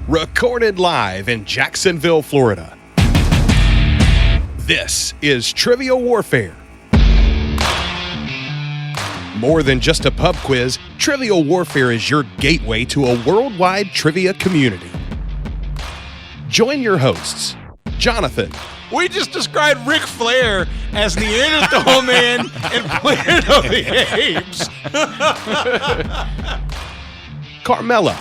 recorded live in Jacksonville, Florida. This is Trivial Warfare. More than just a pub quiz, Trivial Warfare is your gateway to a worldwide trivia community. Join your hosts, Jonathan. We just described Ric Flair as Neanderthal Man and Planet of the Apes. Carmela.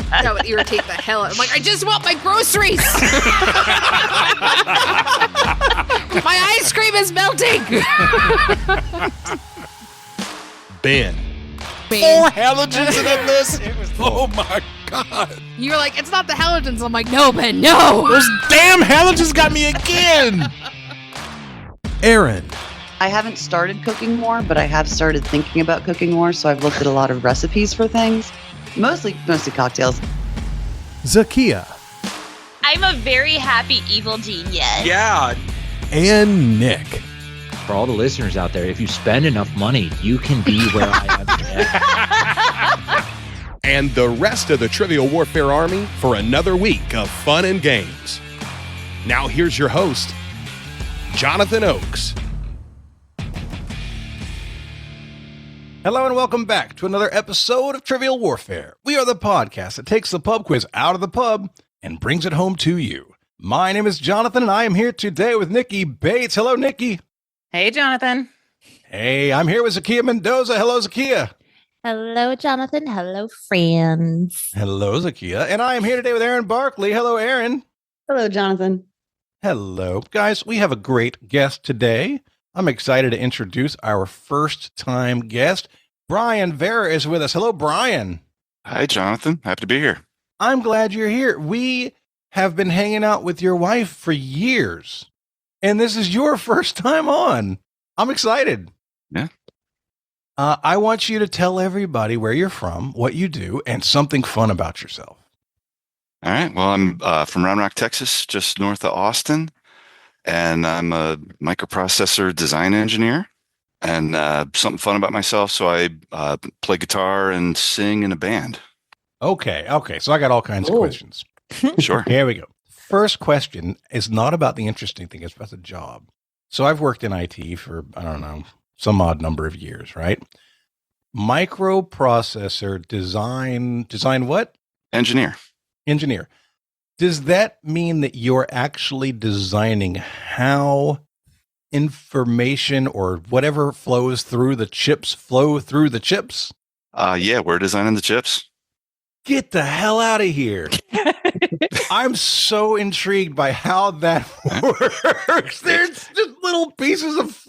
That would irritate the hell out. I'm like, I just want my groceries. My ice cream is melting. Ben. 4 halogens in that list. Oh my God. You're like, it's not the halogens. I'm like, no, Ben, no. Those damn halogens got me again. Erin. I haven't started cooking more, but I have started thinking about cooking more, so I've looked at a lot of recipes for things. Mostly cocktails. Zahkia. I'm a very happy evil genius. Yeah. And Nick. For all the listeners out there, if you spend enough money, you can be where I am today. And the rest of the Trivial Warfare Army for another week of fun and games. Now here's your host, Jonathan Oakes. Hello and welcome back to another episode of Trivial Warfare. We are the podcast that takes the pub quiz out of the pub and brings it home to you. My name is Jonathan and I am here today with Nikki Bates. Hello, Nikki. Hey, Jonathan. Hey, I'm here with Zahkia Mendoza. Hello, Zahkia. Hello, Jonathan. Hello, friends. Hello, Zahkia. And I am here today with Erin Barkley. Hello, Erin. Hello, Jonathan. Hello. Guys, we have a great guest today. I'm excited to introduce our first-time guest. Brian Veraa is with us. Hello, Brian. Hi, Jonathan. Happy to be here. I'm glad you're here. We have been hanging out with your wife for years, and this is your first time on. I'm excited. Yeah. I want you to tell everybody where you're from, what you do, and something fun about yourself. All right. Well, I'm from Round Rock, Texas, just north of Austin. And I'm a microprocessor design engineer. And something fun about myself, so I play guitar and sing in a band. Okay. So I got all kinds of questions. Sure. Here we go. First question is not about the interesting thing. It's about the job. So I've worked in IT for, I don't know, some odd number of years, right? Microprocessor design what? Engineer. Does that mean that you're actually designing how information or whatever flows through the chips flow through the chips? Yeah, we're designing the chips. Get the hell out of here. I'm so intrigued by how that works. There's just little pieces of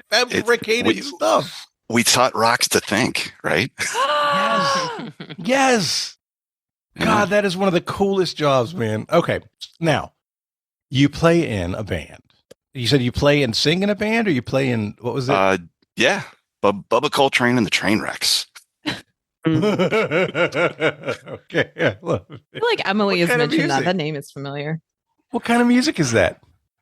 fabricated stuff. We taught rocks to think, right? Yes. God, that is one of the coolest jobs, man. Okay, now, you play in a band. You said you play and sing in a band, or you play in, what was it? Yeah, Bubba Coltrane and the Trainwrecks. Okay, I love it. I feel like Emily has mentioned that. music? That name is familiar. What kind of music is that?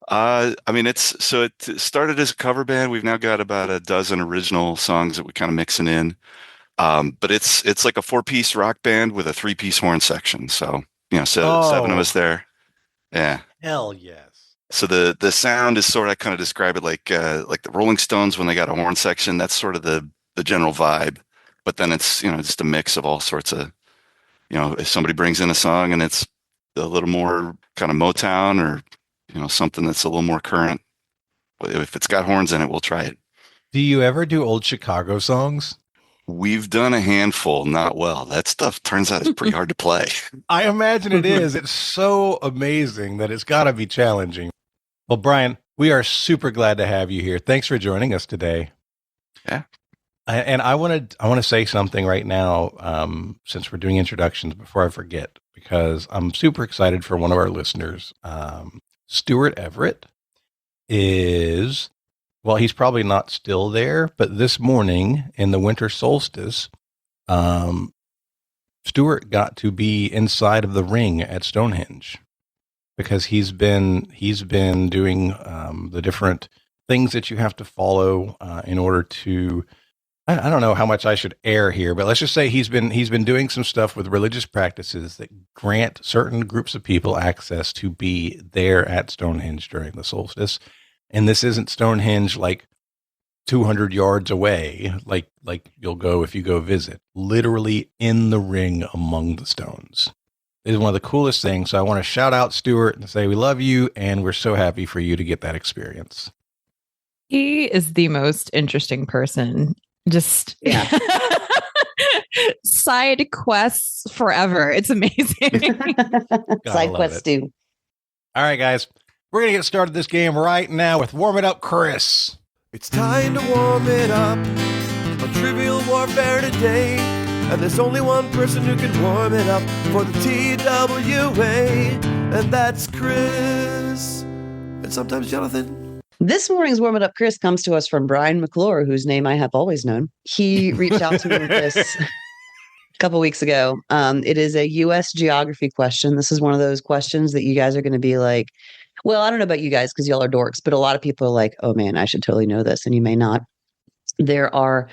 I mean, it started as a cover band. We've now got about a dozen original songs that we're kind of mixing in. But it's like a 4-piece rock band with a 3-piece horn section. So, 7 of us there. Yeah. Hell yes. So the sound is sort of, I kind of describe it like the Rolling Stones when they got a horn section. That's sort of the general vibe. But then it's, just a mix of all sorts of, if somebody brings in a song and it's a little more kind of Motown or, something that's a little more current. If it's got horns in it, we'll try it. Do you ever do old Chicago songs? We've done a handful, not well. That stuff turns out is pretty hard to play. I imagine it is. It's so amazing that it's got to be challenging. Well, Brian, we are super glad to have you here. Thanks for joining us today. Yeah. And I want to say something right now, since we're doing introductions, before I forget, because I'm super excited for one of our listeners. Stuart Everett is, well, he's probably not still there, but this morning in the winter solstice, Stuart got to be inside of the ring at Stonehenge because he's been doing the different things that you have to follow in order to I don't know how much I should air here, but let's just say he's been doing some stuff with religious practices that grant certain groups of people access to be there at Stonehenge during the solstice. And this isn't Stonehenge like 200 yards away, like you'll go if you go visit, literally in the ring among the stones. It is one of the coolest things. So I want to shout out Stuart and say we love you, and we're so happy for you to get that experience. He is the most interesting person. Just side quests forever. It's amazing. Side quests do. All right, guys. We're going to get started this game right now with Warm It Up, Chris. It's time to warm it up on Trivial Warfare today. And there's only one person who can warm it up for the TWA, and that's Chris. And sometimes Jonathan. This morning's Warm It Up Chris comes to us from Brian McClure, whose name I have always known. He reached out to me with this a couple weeks ago. It is a U.S. geography question. This is one of those questions that you guys are going to be like, well, I don't know about you guys because y'all are dorks, but a lot of people are like, oh man, I should totally know this. And you may not. There are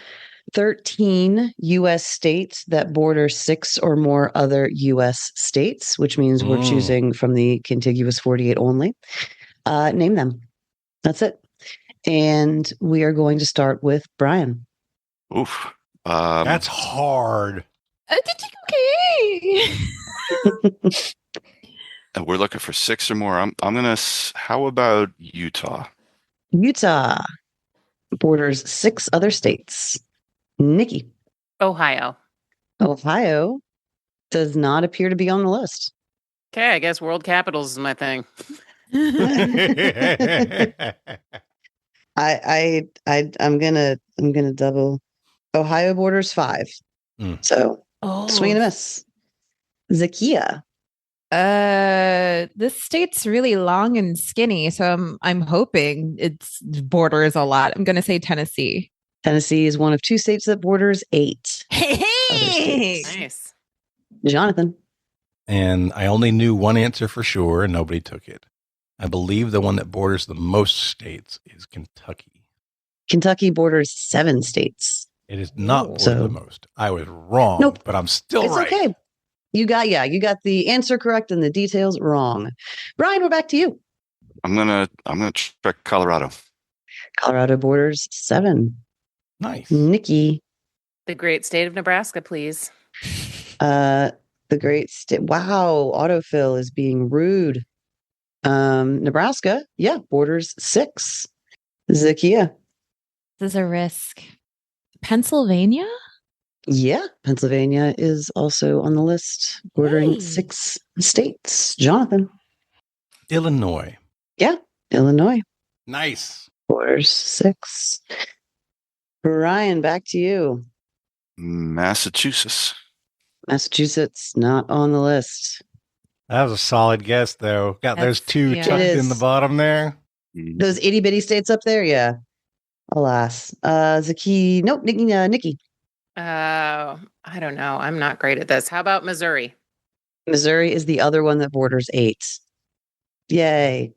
13 U.S. states that border 6 or more other U.S. states, which means we're choosing from the contiguous 48 only. Name them. That's it. And we are going to start with Brian. Oof. That's hard. Okay. We're looking for 6 or more. I'm gonna. How about Utah? Utah borders 6 other states. Nikki. Ohio. Ohio does not appear to be on the list. Okay, I guess world capitals is my thing. I'm gonna double. Ohio borders 5. So swing and a miss. Zahkia. This state's really long and skinny, so I'm hoping it's borders a lot. I'm gonna say Tennessee. Tennessee is one of 2 states that borders 8. Hey, Nice. Jonathan. And I only knew one answer for sure, and nobody took it. I believe the one that borders the most states is Kentucky. Kentucky borders 7 states. It is not border the most. I was wrong, but I'm still it's right. Okay. You got the answer correct and the details wrong. Brian, we're back to you. I'm gonna check Colorado. Colorado borders 7. Nice. Nikki. The great state of Nebraska, please. The great state. Wow, autofill is being rude. Nebraska, borders 6. Zahkia. This is a risk. Pennsylvania? Yeah, Pennsylvania is also on the list, bordering 6 states. Jonathan. Illinois. Yeah, Illinois. Nice. Borders 6. Brian, back to you. Massachusetts. Massachusetts, not on the list. That was a solid guess, though. Got those 2 tucked in the bottom there. Those itty bitty states up there, yeah. Alas, Zahkia. Nope, Nikki. I don't know. I'm not great at this. How about Missouri? Missouri is the other one that borders 8. Yay,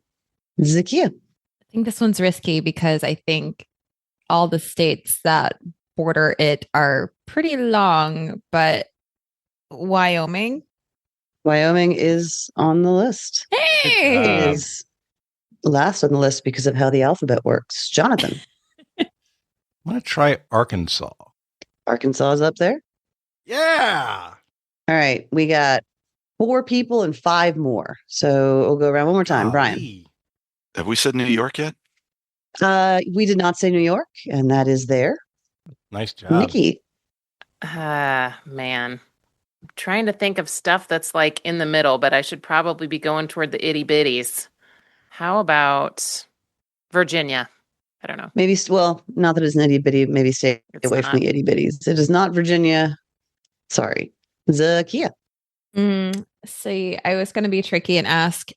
Zahkia. I think this one's risky because I think all the states that border it are pretty long, but Wyoming is on the list. Hey! It is last on the list because of how the alphabet works. Jonathan. I'm going to try Arkansas. Arkansas is up there. Yeah. All right. We got 4 people and 5 more. So we'll go around one more time. Brian. Have we said New York yet? We did not say New York, and that is there. Nice job. Nikki. Man. I'm trying to think of stuff that's like in the middle, but I should probably be going toward the itty bitties. How about Virginia? I don't know. Maybe, not that it's an itty bitty, maybe stay away from the itty bitties. It is not Virginia. Sorry. Zahkia. See, I was going to be tricky and ask,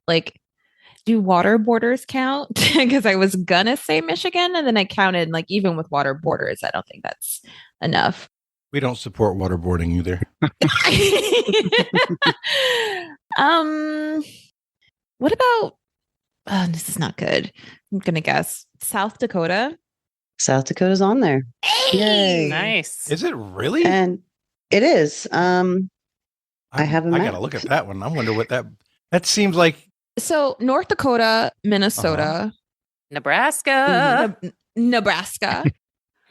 do water borders count? Because I was going to say Michigan, and then I counted, even with water borders, I don't think that's enough. We don't support waterboarding either. What about, this is not good. I'm going to guess South Dakota. South Dakota's on there. Yay. Nice. Is it really? And it is. I have a I map. gotta look at that one. I wonder what that seems like. So North Dakota, Minnesota, Nebraska, Nebraska.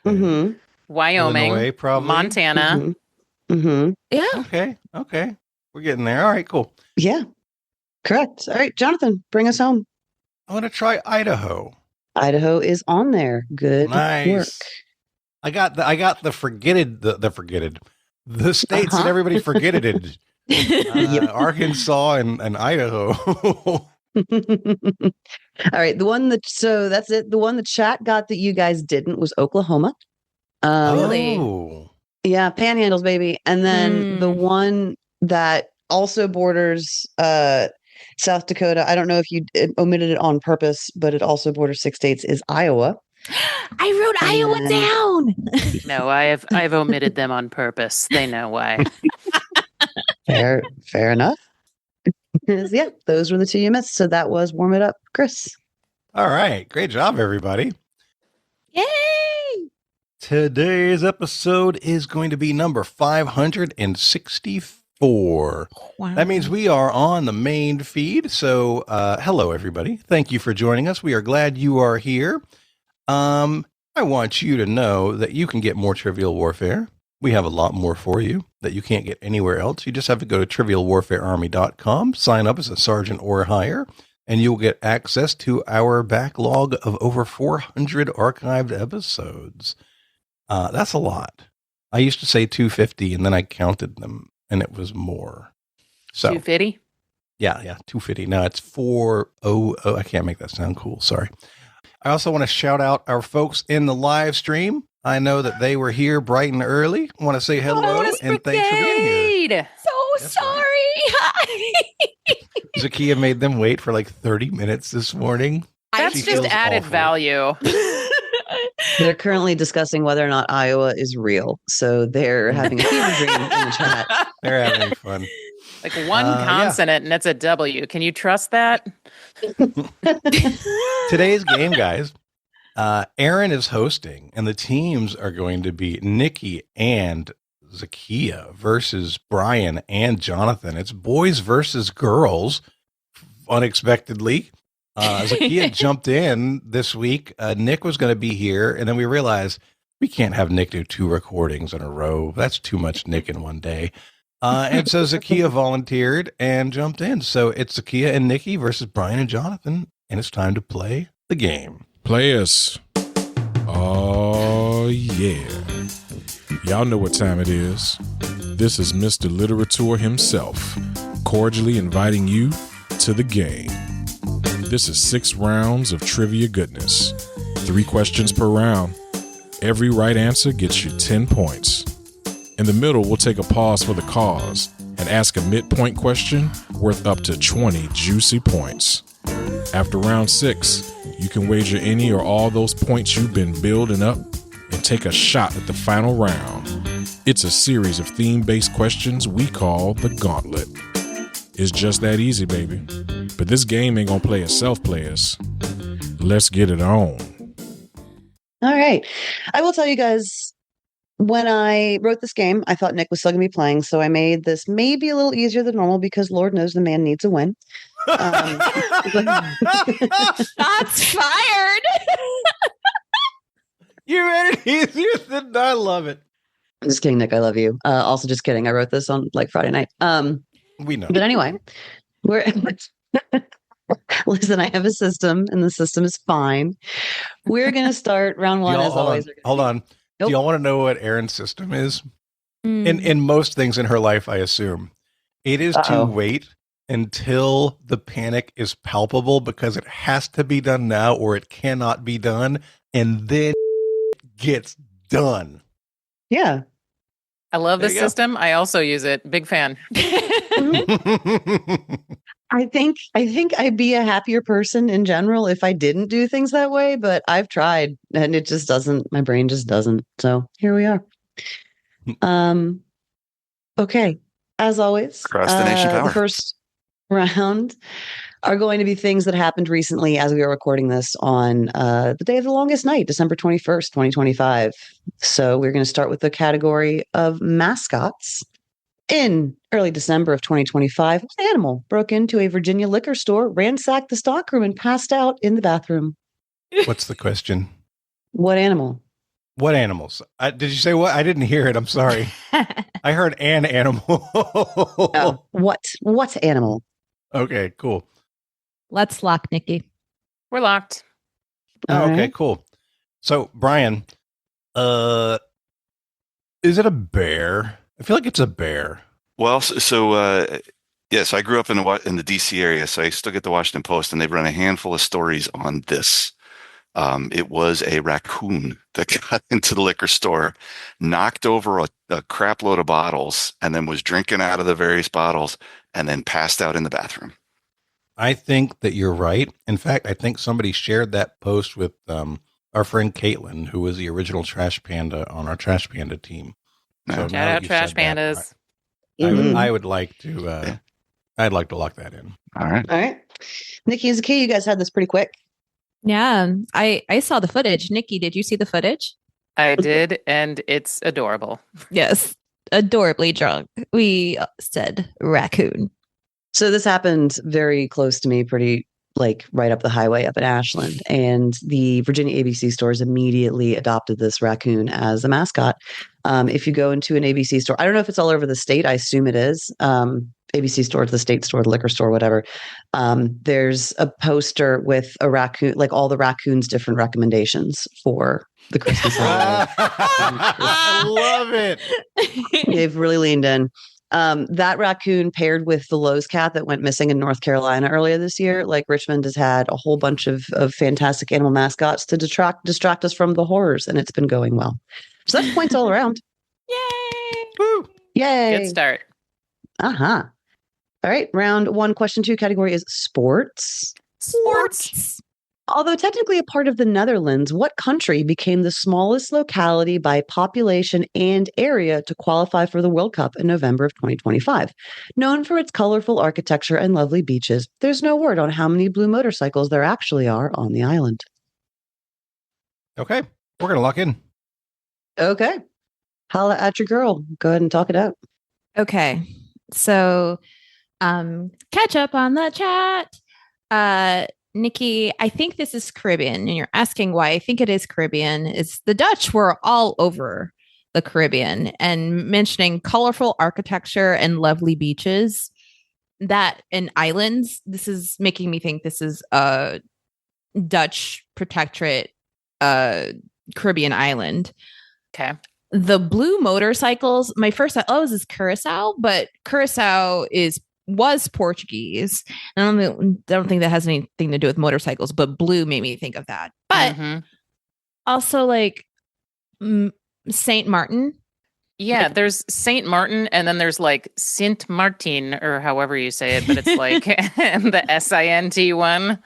Mm-hmm. Wyoming, Illinois, probably. Montana. Mm-hmm. Yeah. Okay. We're getting there. All right, cool. Yeah. Correct. All right, Jonathan, bring us home. I'm gonna try Idaho. Idaho is on there. Good Nice. work. I got the the states that everybody forgetted. Arkansas and Idaho. All right, that's it. The one the chat got that you guys didn't was Oklahoma. Really? Oh. Yeah, panhandles, baby. And then the one that also borders South Dakota. I don't know if you omitted it on purpose, but it also borders 6 states. Is Iowa. I wrote Iowa down. No, I've omitted them on purpose. They know why. Fair enough. Yeah, those were the two you missed. So that was Warm It Up, Chris. All right. Great job, everybody. Yay! Today's episode is going to be number 564. Wow. That means we are on the main feed. So, hello, everybody. Thank you for joining us. We are glad you are here. I want you to know that you can get more Trivial Warfare. We have a lot more for you that you can't get anywhere else. You just have to go to trivialwarfarearmy.com, sign up as a sergeant or higher, and you'll get access to our backlog of over 400 archived episodes. That's a lot. I used to say 250, and then I counted them, and it was more. So 250? Yeah, 250. No, it's 400. I can't make that sound cool. Sorry. I also want to shout out our folks in the live stream. I know that they were here bright and early. I want to say hello and thanks for being here. So sorry. Zahkia made them wait for like 30 minutes this morning. That's just added value. They're currently discussing whether or not Iowa is real. So they're having a fever dream in the chat. They're having fun. Like one consonant and it's a W. Can you trust that? Today's game, guys. Erin is hosting, and the teams are going to be Nikki and Zahkia versus Brian and Jonathan. It's boys versus girls, unexpectedly. Zahkia jumped in this week. Nick was going to be here, and then we realized we can't have Nick do 2 recordings in a row. That's too much Nick in one day. And so Zahkia volunteered and jumped in. So it's Zahkia and Nikki versus Brian and Jonathan, and it's time to play the game. Players. Oh, yeah. Y'all know what time it is. This is Mr. Literature himself, cordially inviting you to the game. This is 6 rounds of trivia goodness. 3 questions per round. Every right answer gets you 10 points. In the middle, we'll take a pause for the cause and ask a midpoint question worth up to 20 juicy points. After round 6, you can wager any or all those points you've been building up and take a shot at the final round. It's a series of theme-based questions we call the Gauntlet. It's just that easy, baby. But this game ain't gonna play itself, players. Let's get it on. All right. I will tell you guys, when I wrote this game, I thought Nick was still going to be playing. So I made this maybe a little easier than normal because Lord knows the man needs a win. Shots fired. You made it easier than I love it. I'm just kidding, Nick. I love you. Also, just kidding. I wrote this on like Friday night. We know. But anyway, listen, I have a system and the system is fine. We're going to start round 1 as always. Hold on. Nope. Do y'all want to know what Erin's system is? In most things in her life, I assume. It is to wait until the panic is palpable because it has to be done now or it cannot be done. And then it gets done. Yeah. I love this system. I also use it. Big fan. I think I'd be a happier person in general if I didn't do things that way, but I've tried and it just doesn't, my brain just doesn't. So here we are. Okay. As always, Procrastination power. the first round. are going to be things that happened recently as we are recording this on the day of the longest night, December 21st, 2025. So we're going to start with the category of mascots. In early December of 2025, an animal broke into a Virginia liquor store, ransacked the stockroom, and passed out in the bathroom. What's the question? What animal? What animals? Did you say what? I didn't hear it. I'm sorry. I heard an animal. Oh, what animal? Okay, cool. Let's lock Nikki. We're locked. Oh, okay, right. cool. So, Brian, is it a bear? I feel like it's a bear. Well, yes, I grew up in the DC area, so I still get the Washington Post, and they've run a handful of stories on this. It was a raccoon that got into the liquor store, knocked over a crap load of bottles, and then was drinking out of the various bottles, and then passed out in the bathroom. I think that you're right. In fact, I think somebody shared that post with our friend Caitlin, who was the original Trash Panda on our Trash Panda team. So Shout out Trash Pandas. I would like to. I'd like to lock that in. All right. All right. Nikki and Zahkia, you guys had this pretty quick. Yeah, I saw the footage. Nikki, did you see the footage? I did, and it's adorable. Yes, adorably drunk. We said raccoon. So this happened very close to me, pretty like right up the highway up in Ashland. And the Virginia ABC stores immediately adopted this raccoon as a mascot. If you go into an ABC store, I don't know if it's all over the state. I assume it is. ABC store, the state store, the liquor store, whatever. There's a poster with a raccoon, like all the raccoons' different recommendations for the Christmas holiday. I love it. They've really leaned in. That raccoon paired with the Lowe's cat that went missing in North Carolina earlier this year. Like Richmond has had a whole bunch of fantastic animal mascots to distract us from the horrors, and it's been going well. So that's points all around. Yay! Woo. Yay! Good start. Uh-huh. All right. Round one, question two category is sports. Sports. Although technically a part of the Netherlands, what country became the smallest locality by population and area to qualify for the World Cup in November of 2025? Known for its colorful architecture and lovely beaches, there's no word on how many blue motorcycles there actually are on the island. Okay, we're gonna lock in. Okay. Holla at your girl. Go ahead and talk it out. Okay. So, catch up on the chat. Nikki, I think this is Caribbean, and you're asking why I think it is Caribbean. It's the Dutch were all over the Caribbean and mentioning colorful architecture and lovely beaches that and islands. This is making me think this is a Dutch protectorate, Caribbean island. Okay. The blue motorcycles, my first thought, this is Curacao, but Curacao was Portuguese. I don't think that has anything to do with motorcycles, but blue made me think of that. But also like Saint Martin. Yeah, Like, there's Saint Martin, and then there's like Sint Martin, or however you say it, but it's like the SINT one.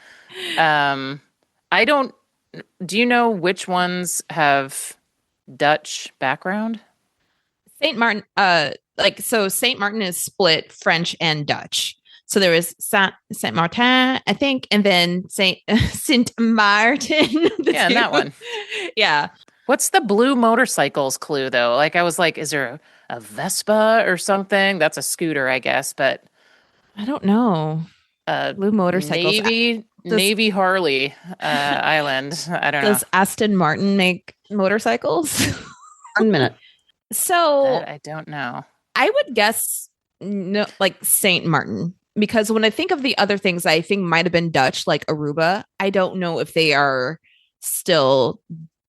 Do you know which ones have Dutch background? Saint Martin, Saint Martin is split French and Dutch. So there is Saint Martin, I think, and then Saint Martin. Yeah, that one. Yeah. What's the blue motorcycles clue though? Like I was like, is there a Vespa or something? That's a scooter, I guess, but I don't know. Blue motorcycles. Navy Harley Island. I don't know. Does Aston Martin make motorcycles? 1 minute. So I don't know. I would guess no, like Saint Martin, because when I think of the other things I think might have been Dutch, like Aruba, I don't know if they are still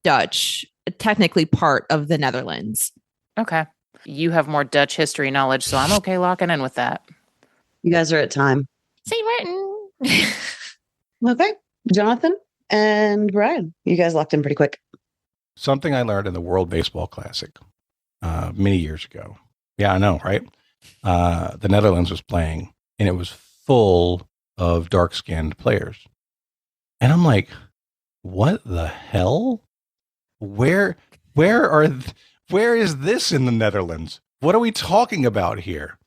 Dutch, technically part of the Netherlands. Okay. You have more Dutch history knowledge, so I'm okay locking in with that. You guys are at time. Saint Martin. Okay. Jonathan and Brian, you guys locked in pretty quick. Something I learned in the World Baseball Classic many years ago. Yeah, I know, right? The Netherlands was playing, and it was full of dark-skinned players. And I'm like, what the hell? Where is this in the Netherlands? What are we talking about here?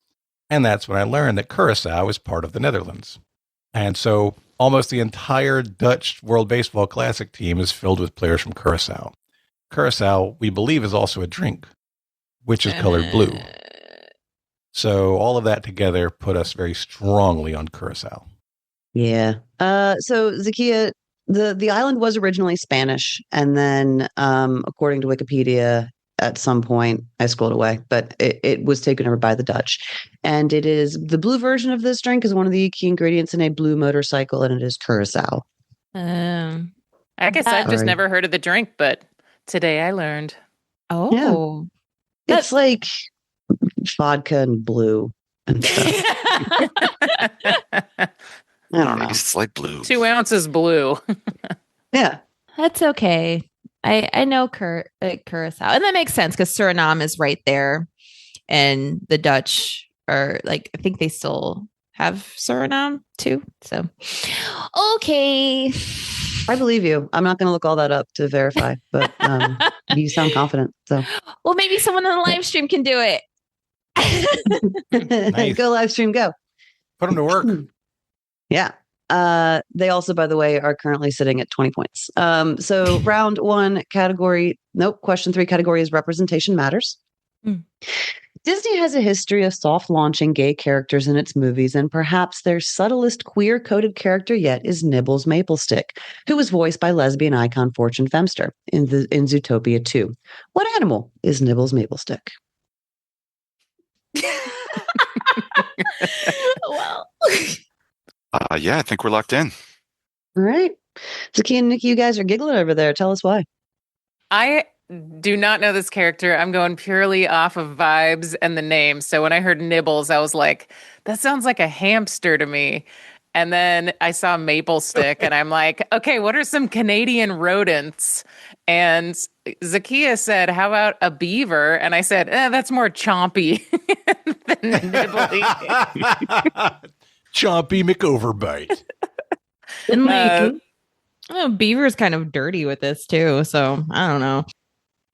And that's when I learned that Curacao is part of the Netherlands. And so almost the entire Dutch World Baseball Classic team is filled with players from Curacao. Curacao, we believe, is also a drink, which is colored blue. So all of that together put us very strongly on Curacao. Yeah. So Zahkia, the island was originally Spanish, and then according to Wikipedia, at some point I scrolled away, but it was taken over by the Dutch. And it is the blue version of this drink is one of the key ingredients in a blue motorcycle, and it is Curacao. I guess I've just never heard of the drink, but today I learned. Oh. Yeah. It's like vodka and blue and stuff. I don't know. It's like blue. 2 ounces blue. Yeah. That's okay. I know Curacao. And that makes sense because Suriname is right there. And the Dutch are like, I think they still have Suriname too. So, okay. I believe you. I'm not going to look all that up to verify, but you sound confident. So, well, maybe someone on the live stream can do it. Nice. Go live stream, go. Put them to work. Yeah. They also, by the way, are currently sitting at 20 points. So round 1 category, question 3 category is representation matters. Disney has a history of soft launching gay characters in its movies, and perhaps their subtlest queer-coded character yet is Nibbles Maplestick, who was voiced by lesbian icon Fortune Femster in Zootopia 2. What animal is Nibbles Maplestick? Well, yeah, I think we're locked in. All right. Zahkia and Nikki, you guys are giggling over there. Tell us why. I do not know this character. I'm going purely off of vibes and the name. So when I heard Nibbles, I was like, that sounds like a hamster to me. And then I saw Maple Stick and I'm like, okay, what are some Canadian rodents? And Zahkia said, how about a beaver? And I said, that's more chompy than nibbly. Chompy McOverbite. And beaver's kind of dirty with this too. So I don't know.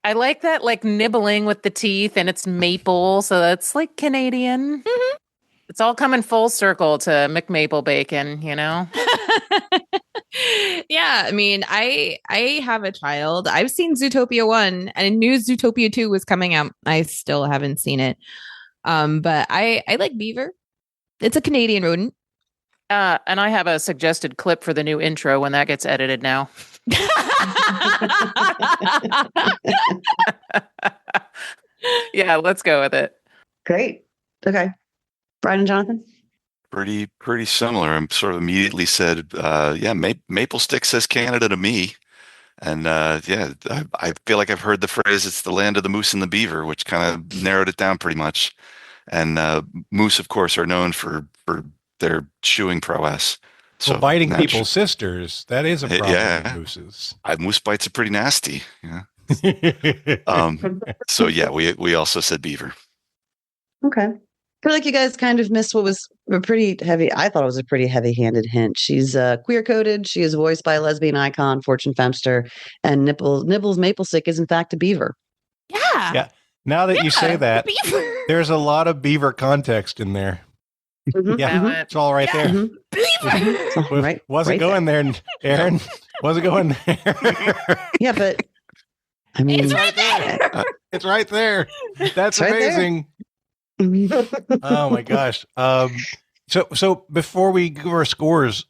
I like that, like nibbling with the teeth, and it's maple, so that's like Canadian. Mm-hmm. It's all coming full circle to McMaple Bacon, you know? Yeah, I mean, I have a child. I've seen Zootopia 1, and I knew Zootopia 2 was coming out. I still haven't seen it. But I like beaver. It's a Canadian rodent. And I have a suggested clip for the new intro when that gets edited now. Yeah, let's go with it. Great. Okay. Brian and Jonathan? Pretty similar. I'm sort of immediately said, Maple Stick says Canada to me. And I feel like I've heard the phrase, it's the land of the moose and the beaver, which kind of narrowed it down pretty much. And moose, of course, are known for their chewing prowess. So biting people's sisters, that is a problem with mooses. Moose bites are pretty nasty. Yeah. We also said beaver. Okay. I feel like you guys kind of missed what was a pretty heavy. I thought it was a pretty heavy-handed hint. She's queer-coded. She is voiced by a lesbian icon, Fortune Femster, and Nibbles Maplestick is in fact a beaver. Yeah. Now that you say that, there's a lot of beaver context in there. Mm-hmm. Yeah, it's all right there. Mm-hmm. Wasn't going there, Erin. Wasn't going there. Yeah, but I mean, it's right there. It's right there. That's right amazing. There. Oh my gosh. So before we give our scores,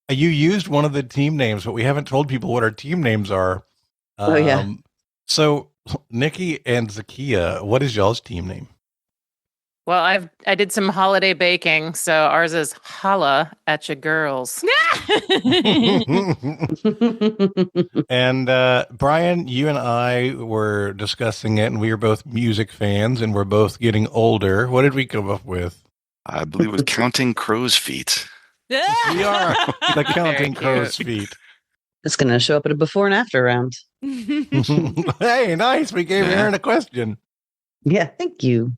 you used one of the team names, but we haven't told people what our team names are. So Nikki and Zahkia, what is y'all's team name? Well, I did some holiday baking, so ours is Holla at Your Girls. And Brian, you and I were discussing it, and we were both music fans, and we're both getting older. What did we come up with? I believe it was Counting Crow's Feet. We are the Counting Crow's Feet. It's going to show up at a before and after round. Hey, nice. We gave Erin a question. Yeah, thank you.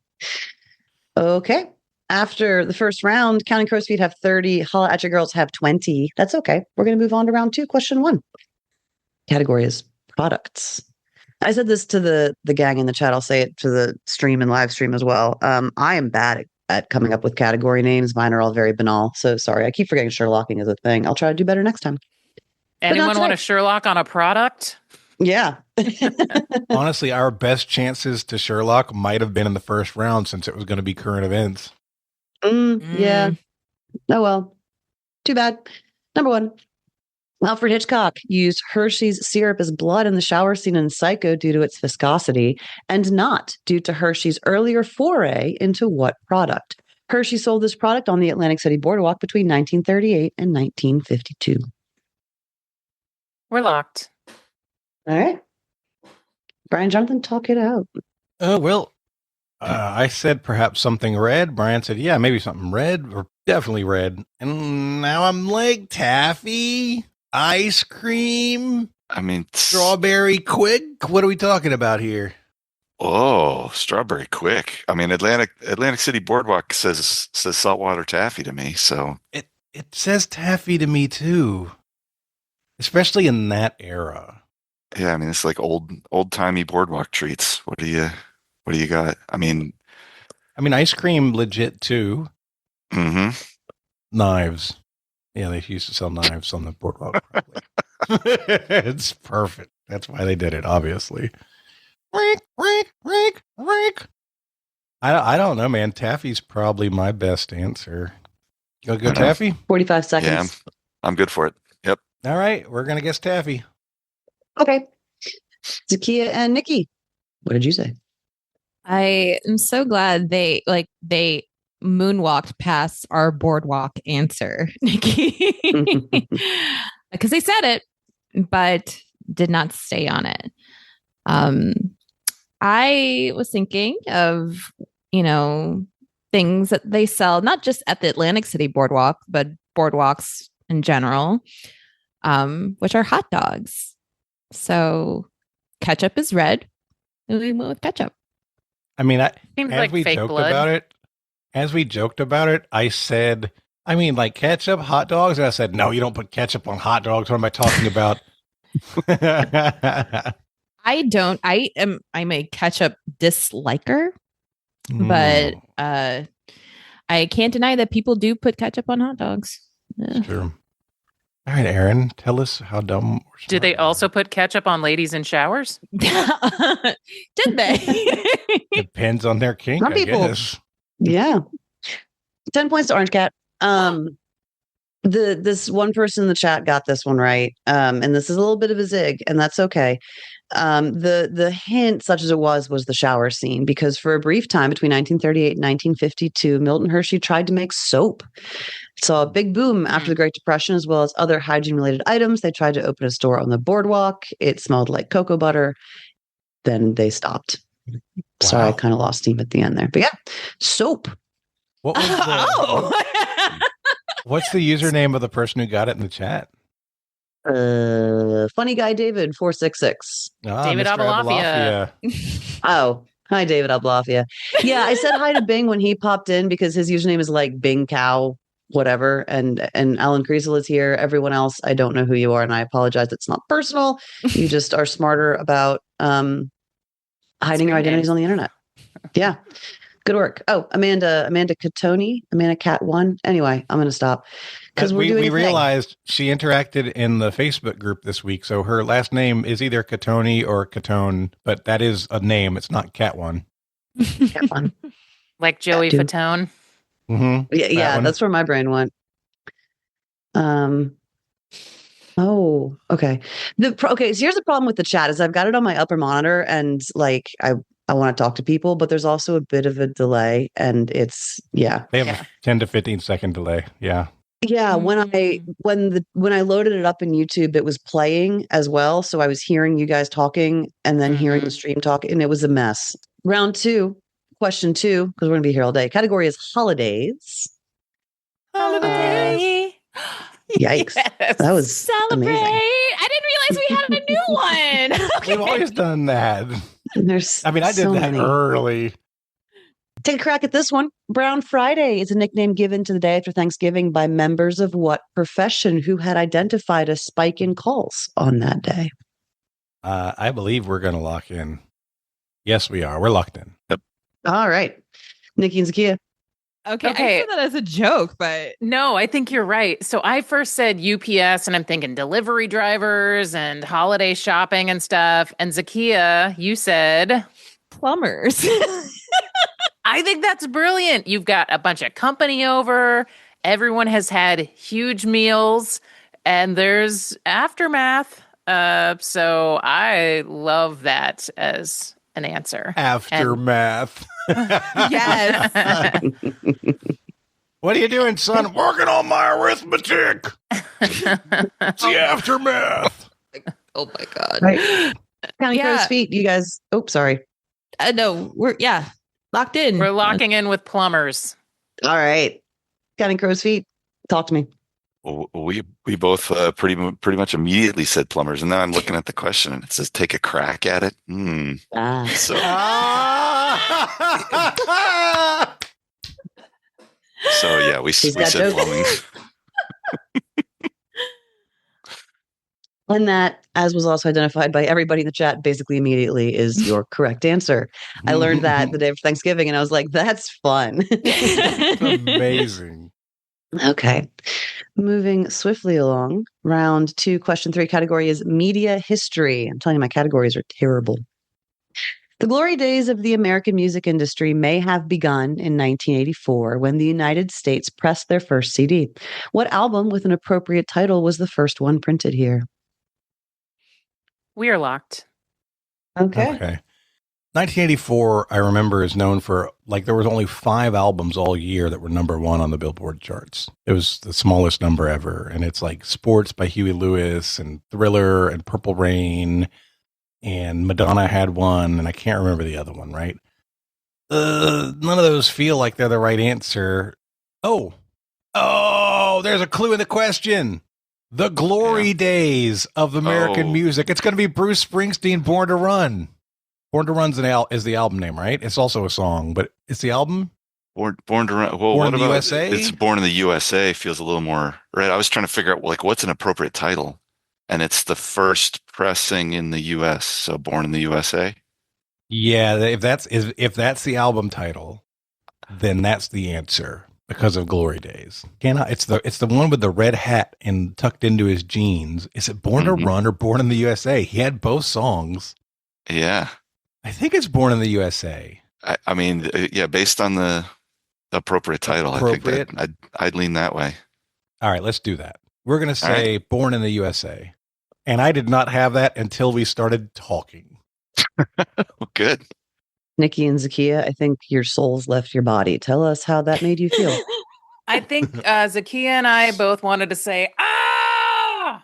Okay. After the first round, Counting Crow's Feet have 30. Holla at Your Girls have 20. That's okay. We're going to move on to round 2. Question 1. Category is products. I said this to the gang in the chat. I'll say it to the stream and live stream as well. I am bad at coming up with category names. Mine are all very banal. So sorry, I keep forgetting Sherlocking is a thing. I'll try to do better next time. Anyone want a Sherlock on a product? Yeah. Honestly, our best chances to Sherlock might have been in the first round since it was going to be current events. Yeah. Oh, well. Too bad. Number 1. Alfred Hitchcock used Hershey's syrup as blood in the shower scene in Psycho due to its viscosity and not due to Hershey's earlier foray into what product? Hershey sold this product on the Atlantic City Boardwalk between 1938 and 1952. We're locked. All right. Brian, Jonathan, talk it out. Oh, well, I said perhaps something red. Brian said, yeah, maybe something red or definitely red. And now I'm like taffy, ice cream. I mean, strawberry quick. What are we talking about here? Oh, strawberry quick. I mean, Atlantic City Boardwalk says saltwater taffy to me. So it says taffy to me too, especially in that era. Yeah, I mean, it's like old timey boardwalk treats. What do you got? I mean, ice cream legit too. Mm-hmm. Knives. Yeah, they used to sell knives on the boardwalk. Probably. It's perfect. That's why they did it, obviously. Rink. I don't know, man. Taffy's probably my best answer. Go taffy? 45 seconds. Yeah, I'm good for it. Yep. All right, we're gonna guess taffy. Okay. Zahkia and Nikki, what did you say? I am so glad they moonwalked past our boardwalk answer, Nikki, because they said it, but did not stay on it. I was thinking of, things that they sell, not just at the Atlantic City Boardwalk, but boardwalks in general, which are hot dogs. So ketchup is red. And we went with ketchup. I mean, Seems like fake blood. As we joked about it, I said, like ketchup, hot dogs. And I said, no, you don't put ketchup on hot dogs. What am I talking about? I'm a ketchup disliker, but I can't deny that people do put ketchup on hot dogs. Yeah. Sure. All right, Erin, tell us how dumb. Do they also put ketchup on ladies in showers? Did they? Depends on their kink, Some people. guess. Yeah. 10 points to Orange Cat. This one person in the chat got this one right. And this is a little bit of a zig, and that's okay. The hint, such as it was the shower scene, because for a brief time between 1938 and 1952, Milton Hershey tried to make soap. It saw a big boom after the Great Depression, as well as other hygiene-related items. They tried to open a store on the boardwalk. It smelled like cocoa butter. Then they stopped. Wow. Sorry, I kind of lost steam at the end there. But yeah, soap. What was what's the username of the person who got it in the chat? Funny guy David 466. David Abalafia. Oh, hi David Abalafia. Yeah, I said hi to Bing when he popped in because his username is like Bing Cow, whatever. And Alan Kriesel is here. Everyone else, I don't know who you are, and I apologize. It's not personal. You just are smarter about hiding your identities on the internet. Yeah. Good work. Oh, Amanda Catoni, Amanda Cat 1. Anyway, I'm going to stop because we realized she interacted in the Facebook group this week. So her last name is either Catoni or Catone, but that is a name. It's not Cat 1. Cat 1. Like Joey Fatone. Mm-hmm. Yeah, that's where my brain went. Oh, okay. So here's the problem with the chat is I've got it on my upper monitor and I want to talk to people, but there's also a bit of a delay, and it's they have a 10 to 15 second delay. Yeah. Yeah. When I loaded it up in YouTube, it was playing as well. So I was hearing you guys talking and then hearing the stream talk, and it was a mess. Round 2, question 2, because we're going to be here all day. Category is holidays. Holiday. Yikes. Yes. That was Celebrate. amazing. I didn't realize we had a new one. Okay. We've always done that. I did so that early. Take a crack at this one. Brown Friday is a nickname given to the day after Thanksgiving by members of what profession who had identified a spike in calls on that day? I believe we're going to lock in. Yes, we are. We're locked in. Yep. All right. Nikki and Zahkia. Okay, I Okay. said that as a joke, but No, I think you're right. So I first said UPS and I'm thinking delivery drivers and holiday shopping and stuff. And Zahkia, you said plumbers. I think that's brilliant. You've got a bunch of company over. Everyone has had huge meals and there's aftermath. So I love that as an answer. Aftermath. Yes. What are you doing, son? Working on my arithmetic. It's the aftermath. Oh my God. Right. Counting Yeah. crow's feet. You guys. Oh, sorry. No, we're locked in. We're locking in with plumbers. All right. Counting crow's feet. Talk to me. We both pretty much immediately said plumbers, and now I'm looking at the question and it says take a crack at it. So yeah, we said plumbing. And that, as was also identified by everybody in the chat, basically immediately is your correct answer. I learned that the day of Thanksgiving, and I was like, that's fun. Amazing. Okay. Moving swiftly along. Round 2, question 3 category is media history. I'm telling you, my categories are terrible. The glory days of the American music industry may have begun in 1984 when the United States pressed their first CD. What album with an appropriate title was the first one printed here? We are locked. Okay. 1984, I remember, is known for, like, there was only 5 albums all year that were number 1 on the Billboard charts. It was the smallest number ever. And it's like Sports by Huey Lewis and Thriller and Purple Rain, and Madonna had one, and I can't remember the other one, right? None of those feel like they're the right answer. Oh, there's a clue in the question. The glory days of American music. It's going to be Bruce Springsteen, Born to Run. Born to Run's is the album name, right? It's also a song, but it's the album? Born to Run. Well, Born in the USA? It's Born in the USA feels a little more, right? I was trying to figure out, like, what's an appropriate title? And it's the first pressing in the US, so Born in the USA. Yeah, if that's the album title, then that's the answer because of Glory Days. It's the one with the red hat and tucked into his jeans. Is it Born to Run or Born in the USA? He had both songs. Yeah. I think it's Born in the USA. I mean, yeah, based on the appropriate title, I think that I'd lean that way. All right, let's do that. We're going to say Born in the USA. And I did not have that until we started talking. Good. Nikki and Zahkia, I think your souls left your body. Tell us how that made you feel. I think Zahkia and I both wanted to say, ah!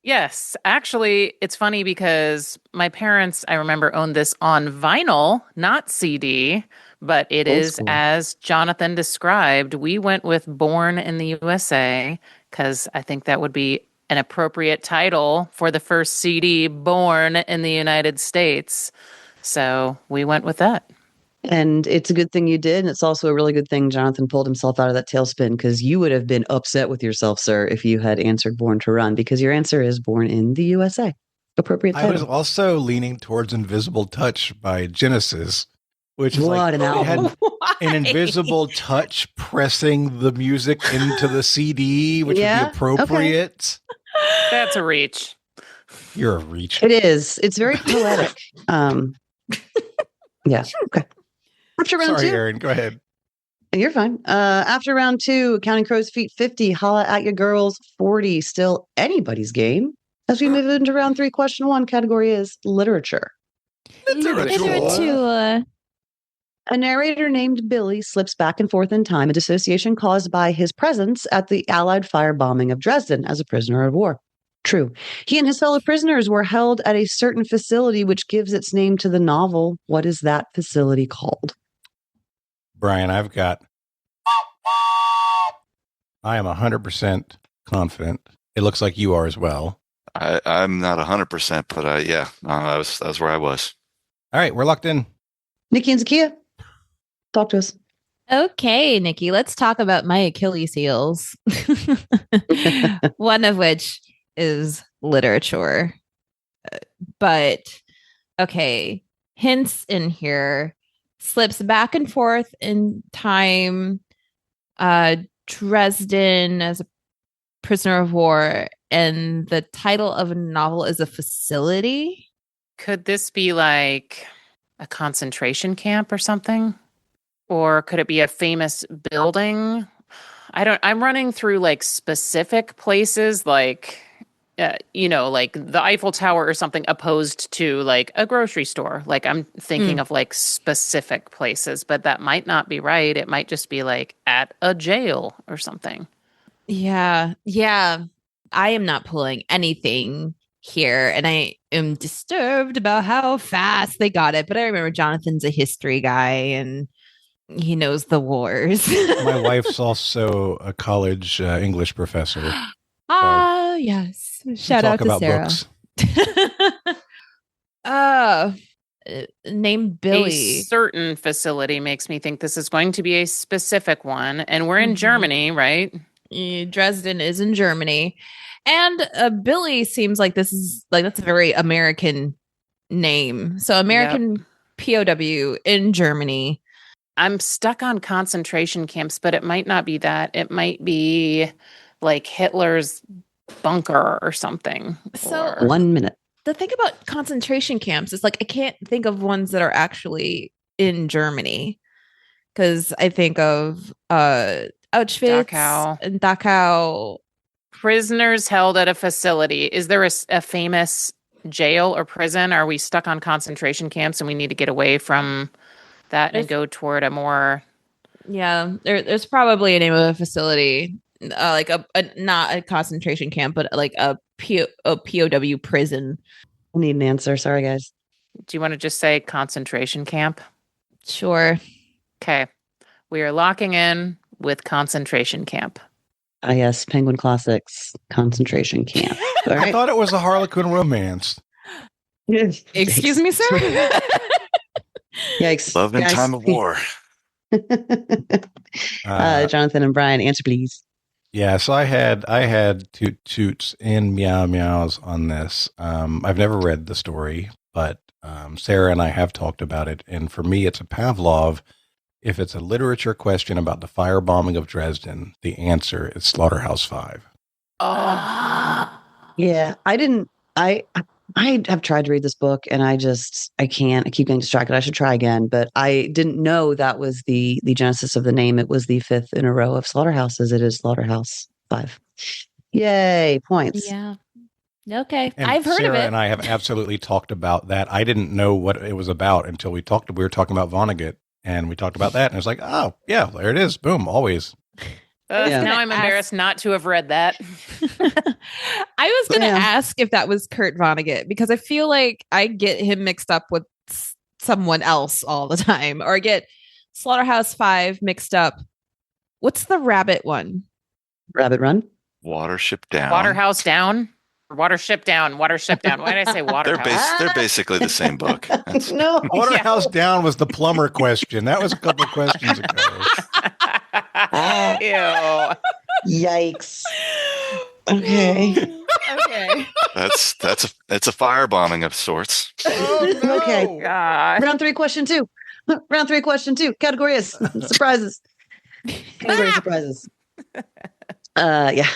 Yes, actually, it's funny because my parents, I remember, owned this on vinyl, not CD, but it is as Jonathan described. We went with Born in the USA because I think that would be an appropriate title for the first CD, Born in the United States. So we went with that. And it's a good thing you did. And it's also a really good thing Jonathan pulled himself out of that tailspin, because you would have been upset with yourself, sir, if you had answered Born to Run, because your answer is Born in the USA. Appropriate title. I was also leaning towards Invisible Touch by Genesis, which is what like an had an invisible touch pressing the music into the CD, which would be appropriate. Okay. That's a reach. You're a reach. It is. It's very poetic. Yeah. Okay. After round Sorry, 2. Erin, go ahead. You're fine. After round 2, Counting Crow's Feet 50, Holla at Your Girls 40, still anybody's game. As we move into round 3, question 1, category is literature. Literature. A narrator named Billy slips back and forth in time, a dissociation caused by his presence at the Allied firebombing of Dresden as a prisoner of war. True. He and his fellow prisoners were held at a certain facility which gives its name to the novel. What is that facility called? Brian, I am 100% confident. It looks like you are as well. I'm not 100%, but that was where I was. All right, we're locked in. Nikki and Zahkia, talk to us. Okay, Nikki, let's talk about my Achilles heels. One of which is literature. But, okay, hints in here. slips back and forth in time. Dresden as a prisoner of war, and the title of a novel is a facility. Could this be like a concentration camp or something? Or could it be a famous building? I'm running through like specific places, like, like the Eiffel Tower or something, opposed to like a grocery store. Like I'm thinking of like specific places, but that might not be right. It might just be like at a jail or something. Yeah. Yeah. I am not pulling anything here, and I am disturbed about how fast they got it. But I remember Jonathan's a history guy and he knows the wars. My wife's also a college English professor. Yes. Shout out to Sarah. Name Billy. A certain facility makes me think this is going to be a specific one. And we're in Germany, right? Dresden is in Germany. And Billy seems like that's a very American name. So American POW in Germany. I'm stuck on concentration camps, but it might not be that. It might be like Hitler's bunker or something. So 1 minute. The thing about concentration camps is like I can't think of ones that are actually in Germany, because I think of Auschwitz and Dachau. Prisoners held at a facility. Is there a famous jail or prison? Are we stuck on concentration camps and we need to get away from that and go toward a more... Yeah, there's probably a name of a facility, like a not a concentration camp, but like a POW prison. I need an answer. Sorry, guys. Do you want to just say concentration camp? Sure. Okay. We are locking in with concentration camp. Yes, Penguin Classics concentration camp. All right. I thought it was a Harlequin romance. Excuse me, sir? Yikes. Love in time of war. Jonathan and Brian, answer please. Yeah, so I had toots and meow meows on this. I've never read the story, but Sarah and I have talked about it, and for me, it's a Pavlov. If it's a literature question about the firebombing of Dresden, the answer is Slaughterhouse-5. Yeah, I have tried to read this book and I can't. I keep getting distracted. I should try again, but I didn't know that was the genesis of the name. It was the fifth in a row of Slaughterhouses. It is Slaughterhouse 5. Yay, points. Yeah. Okay. And I've heard Sarah of it. and I have absolutely talked about that. I didn't know what it was about until we were talking about Vonnegut, and we talked about that, and it's like, oh, yeah, there it is. Boom, always. Now I'm embarrassed not to have read that. I was going to ask if that was Kurt Vonnegut, because I feel like I get him mixed up with someone else all the time, or I get Slaughterhouse-5 mixed up. What's the rabbit one? Rabbit Run? Watership Down. Waterhouse Down? Watership Down. Watership Down. Why did I say Waterhouse? They're basically the same book. No. Waterhouse Down was the plumber question. That was a couple of questions ago. Ew. Yikes. Okay. Okay. That's a firebombing of sorts. Oh, no. Okay. God. Round 3, question 2. Round 3, question 2. Category is surprises. Category surprises. Yeah.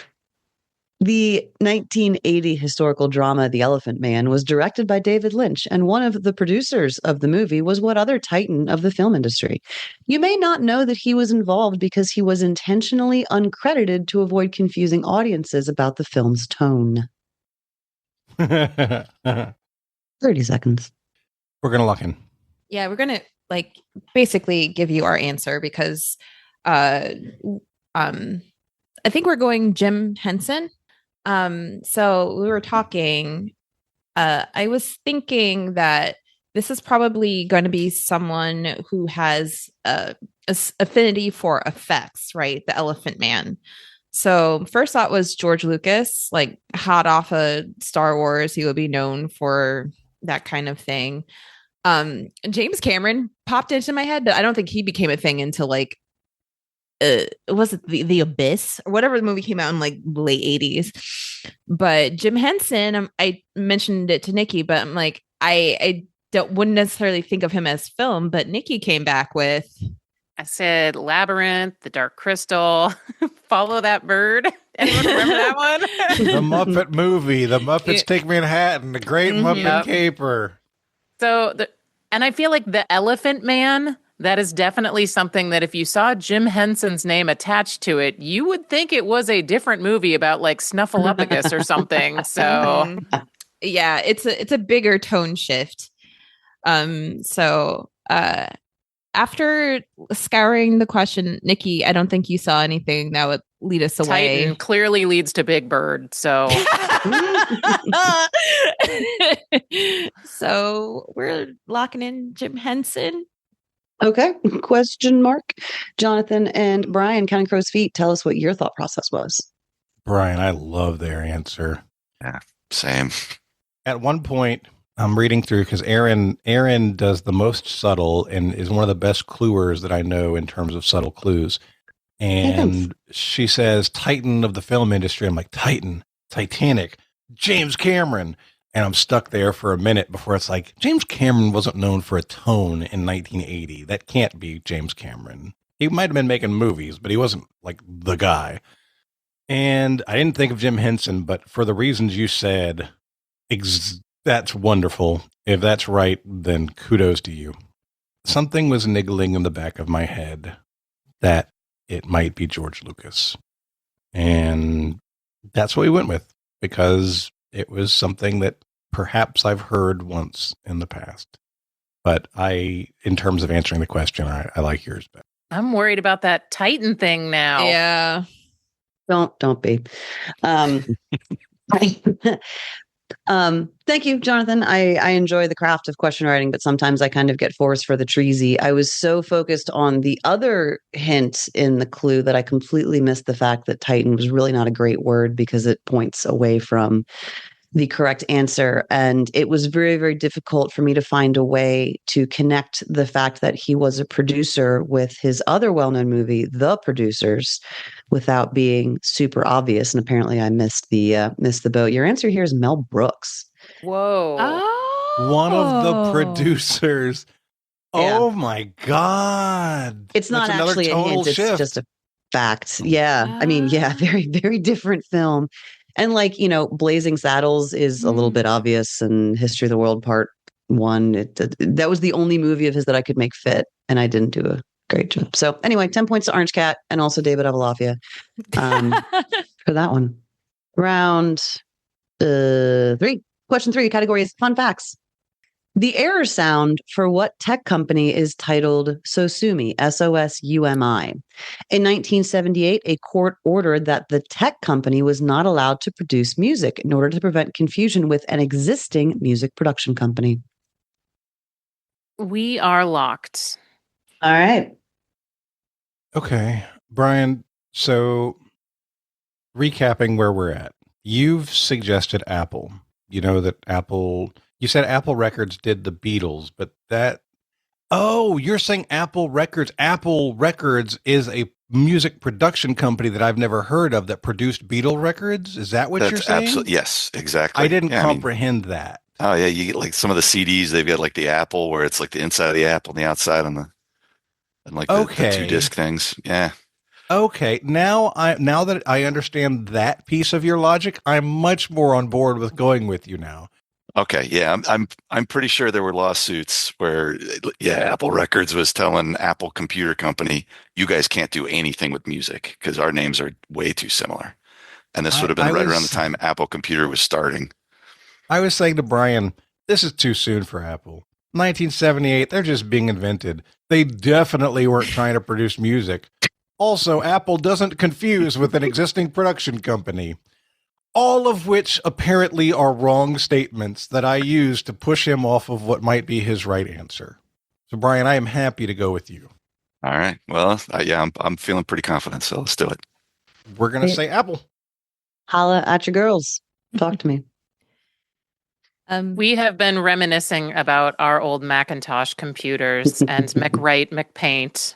The 1980 historical drama The Elephant Man was directed by David Lynch, and one of the producers of the movie was what other titan of the film industry? You may not know that he was involved because he was intentionally uncredited to avoid confusing audiences about the film's tone. 30 seconds. We're going to lock in. Yeah, we're going to basically give you our answer because I think we're going Jim Henson. So we were talking, I was thinking that this is probably going to be someone who has a affinity for effects, right? The Elephant Man. So first thought was George Lucas, like hot off of Star Wars. He would be known for that kind of thing. James Cameron popped into my head, but I don't think he became a thing until was it the Abyss or whatever the movie came out in late 80s. But Jim Henson, I mentioned it to Nikki, but I'm like, I wouldn't necessarily think of him as film, but Nikki came back with. I said Labyrinth, The Dark Crystal, Follow That Bird. Anyone remember that one? The Muppet movie, The Muppets Take Manhattan, The Great Muppet Caper. So, and I feel like The Elephant Man, that is definitely something that if you saw Jim Henson's name attached to it, you would think it was a different movie about like Snuffleupagus or something. So, yeah, it's a bigger tone shift. After scouring the question, Nikki, I don't think you saw anything that would lead us away. Titan clearly leads to Big Bird. So, so we're locking in Jim Henson. Okay. Question mark. Jonathan and Brian, Counting Crow's Feet, tell us what your thought process was. Brian, I love their answer. Yeah, same. At one point, I'm reading through because Erin does the most subtle and is one of the best cluers that I know in terms of subtle clues. And she says, Titan of the film industry. I'm like, Titan, Titanic, James Cameron. And I'm stuck there for a minute before it's like, James Cameron wasn't known for a tone in 1980. That can't be James Cameron. He might have been making movies, but he wasn't like the guy. And I didn't think of Jim Henson, but for the reasons you said, that's wonderful. If that's right, then kudos to you. Something was niggling in the back of my head that it might be George Lucas. And that's what we went with because it was something that perhaps I've heard once in the past. But in terms of answering the question, I like yours better. I'm worried about that Titan thing now. Yeah. Don't be. Thank you, Jonathan. I enjoy the craft of question writing, but sometimes I kind of get forced for the treasy. I was so focused on the other hint in the clue that I completely missed the fact that Titan was really not a great word because it points away from the correct answer. And it was very, very difficult for me to find a way to connect the fact that he was a producer with his other well-known movie, The Producers, without being super obvious. And apparently I missed the boat. Your answer here is Mel Brooks. Whoa. Oh. One of the producers. Yeah. Oh my God. It's not That's actually a hint. It's just a fact. Yeah. I mean, yeah, very, very different film. And like, Blazing Saddles is a little bit obvious, and History of the World Part 1. That was the only movie of his that I could make fit, and I didn't do a great job. So anyway, 10 points to Orange Cat and also David Avalafia for that one. Round 3. Question 3, category is fun facts. The error sound for what tech company is titled Sosumi, S-O-S-U-M-I? In 1978, a court ordered that the tech company was not allowed to produce music in order to prevent confusion with an existing music production company. We are locked. All right. Okay. Brian, so recapping where we're at, you've suggested Apple. You know that Apple... You said Apple Records did the Beatles, but you're saying Apple Records. Apple Records is a music production company that I've never heard of that produced Beatle records. Is that what you're saying? Absolutely. Yes, exactly. I didn't comprehend that. Oh yeah. You get like some of the CDs, they've got like the Apple where it's like the inside of the Apple and the outside and the 2-disc things. Yeah. Okay. Now that I understand that piece of your logic, I'm much more on board with going with you now. Okay, yeah, I'm pretty sure there were lawsuits where, Apple Records was telling Apple Computer Company, you guys can't do anything with music because our names are way too similar. And this would have been around the time Apple Computer was starting. I was saying to Brian, this is too soon for Apple. 1978, they're just being invented. They definitely weren't trying to produce music. Also, Apple doesn't confuse with an existing production company. All of which apparently are wrong statements that I use to push him off of what might be his right answer. So, Brian, I am happy to go with you. All right. Well, I'm feeling pretty confident, so let's do it. We're going to say Apple. Holla at your girls. Talk to me. We have been reminiscing about our old Macintosh computers and McWrite, McPaint.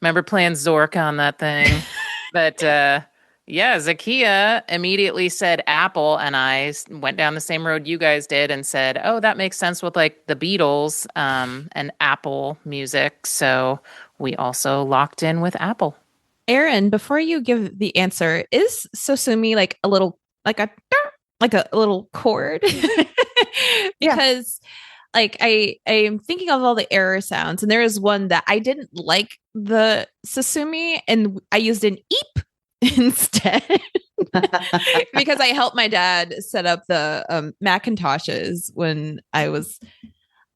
Remember playing Zork on that thing? But Yeah, Zahkia immediately said Apple, and I went down the same road you guys did and said, "Oh, that makes sense with like the Beatles and Apple music." So we also locked in with Apple. Erin, before you give the answer, is Sosumi like a little like a little chord? Because like I am thinking of all the error sounds, and there is one that I didn't like the Sosumi, and I used an eep instead because I helped my dad set up the Macintoshes when I was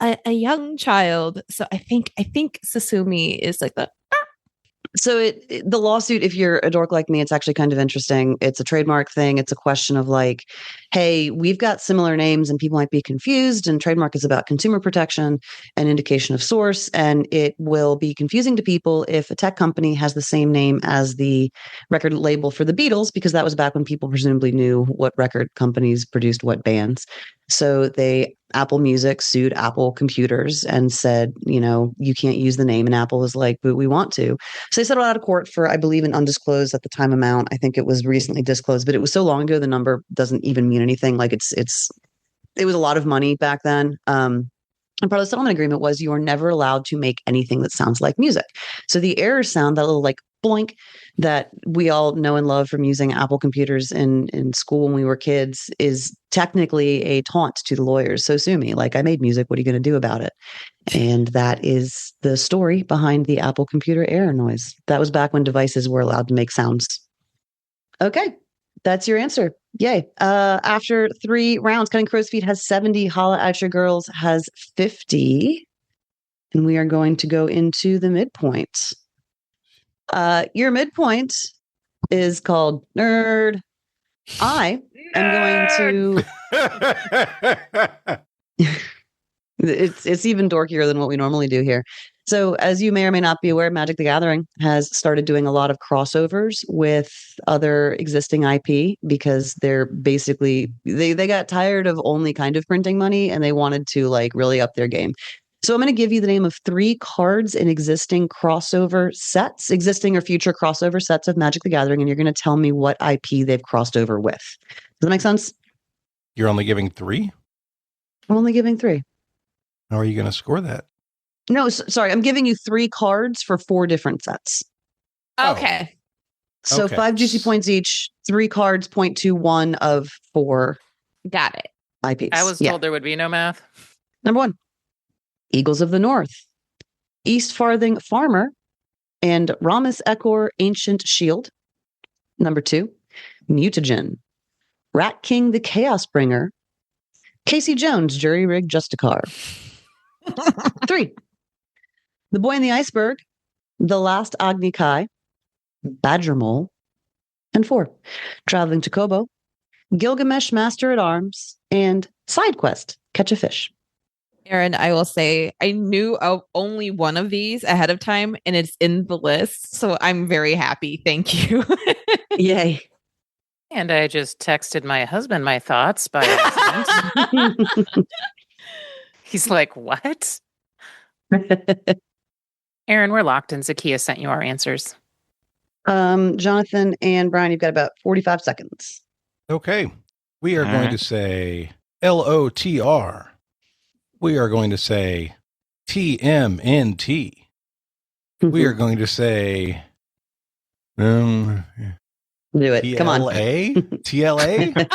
a young child. So I think Sasumi is like the. So the lawsuit, if you're a dork like me, it's actually kind of interesting. It's a trademark thing. It's a question of like, hey, we've got similar names and people might be confused. And trademark is about consumer protection and indication of source. And it will be confusing to people if a tech company has the same name as the record label for the Beatles, because that was back when people presumably knew what record companies produced what bands. So Apple Music sued Apple Computers and said, you can't use the name. And Apple was like, but we want to. So they settled out of court for, I believe, an undisclosed at the time amount. I think it was recently disclosed, but it was so long ago, the number doesn't even mean anything. Like it was a lot of money back then. And part of the settlement agreement was you are never allowed to make anything that sounds like music. So the error sound, that little like boink that we all know and love from using Apple computers in school when we were kids, is technically a taunt to the lawyers. So sue me. Like, I made music. What are you going to do about it? And that is the story behind the Apple computer error noise. That was back when devices were allowed to make sounds. Okay. That's your answer. Yay. After 3 rounds, Cutting Crow's Feet has 70. Holla at Your Girls has 50. And we are going to go into the midpoint. Your midpoint is called Nerd. I am going to... It's even dorkier than what we normally do here. So, as you may or may not be aware, Magic the Gathering has started doing a lot of crossovers with other existing IP because they're basically they got tired of only kind of printing money and they wanted to like really up their game. So I'm going to give you the name of 3 cards in existing crossover sets, existing or future crossover sets of Magic the Gathering, and you're going to tell me what IP they've crossed over with. Does that make sense? You're only giving 3? I'm only giving 3. How are you going to score that? No, sorry. I'm giving you 3 cards for 4 different sets. Okay. So Okay. 5 juicy points each, 3 cards, point to 1 of 4 Got it. IPs. I was told there would be no math. Number 1, Eagles of the North, East Farthing Farmer, and Ramus Ekor Ancient Shield. Number 2, Mutagen, Rat King the Chaos Bringer, Casey Jones Jury Rig Justicar. 3, The Boy in the Iceberg, The Last Agni Kai, Badger Mole. And 4, Traveling to Kobo, Gilgamesh Master at Arms, and Side Quest Catch a Fish. Erin, I will say I knew of only one of these ahead of time, and it's in the list. So I'm very happy. Thank you. Yay. And I just texted my husband my thoughts by accident. He's like, what? Erin, we're locked, and Zahkia sent you our answers. Jonathan and Brian, you've got about 45 seconds. Okay. We are going to say LOTR. We are going to say TMNT. We are going to say Do it. Come on. TLA?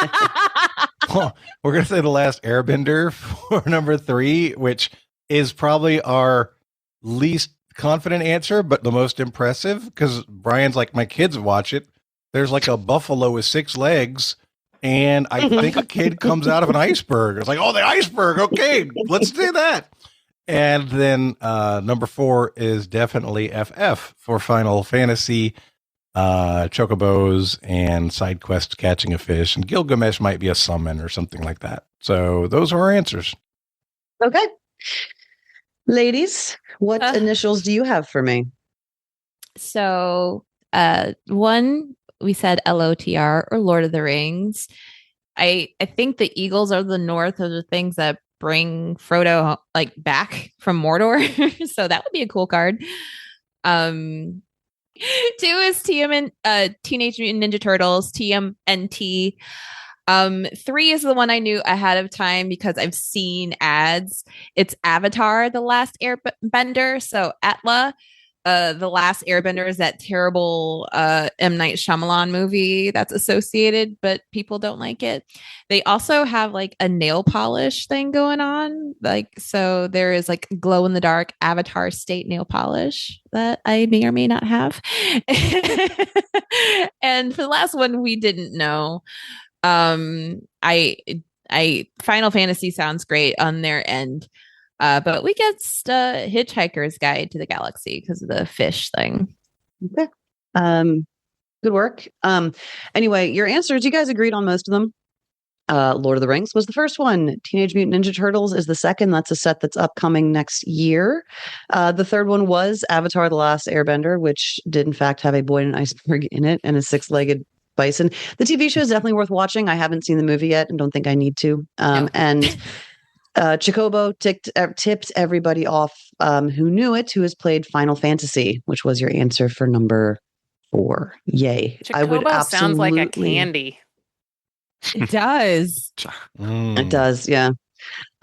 Oh, we're going to say The Last Airbender for number 3, which is probably our least confident answer, but the most impressive, because Brian's like, my kids watch it. There's like a buffalo with 6 legs, and I think a kid comes out of an iceberg. It's like, oh, the iceberg. Okay, let's do that. And then number 4 is definitely FF for Final Fantasy, Chocobos, and Side Quest Catching a Fish. And Gilgamesh might be a summon or something like that. So those are our answers. Okay. Ladies, what initials do you have for me? So, 1, we said LOTR or Lord of the Rings. I think the Eagles are the North of the things that bring Frodo like back from Mordor. So that would be a cool card. 2 is Teenage Mutant Ninja Turtles, TMNT. 3 is the one I knew ahead of time because I've seen ads. It's Avatar, The Last Airbender. So Atla, The Last Airbender is that terrible M. Night Shyamalan movie that's associated, but people don't like it. They also have like a nail polish thing going on. Like, so there is like glow in the dark Avatar State nail polish that I may or may not have. And for the last one, we didn't know. I Final Fantasy sounds great on their end. But we get Hitchhiker's Guide to the Galaxy because of the fish thing. Okay. Good work. Anyway, your answers, you guys agreed on most of them. Lord of the Rings was the first one. Teenage Mutant Ninja Turtles is the second. That's a set that's upcoming next year. The third one was Avatar: The Last Airbender, which did in fact have a boy in an iceberg in it and a six-legged bison. The TV show is definitely worth watching. I haven't seen the movie yet and don't think I need to. No. And Chocobo tipped everybody off who knew it, who has played Final Fantasy, which was your answer for number 4. Yay. Chocobo I would absolutely... sounds like a candy. It does. It does, yeah.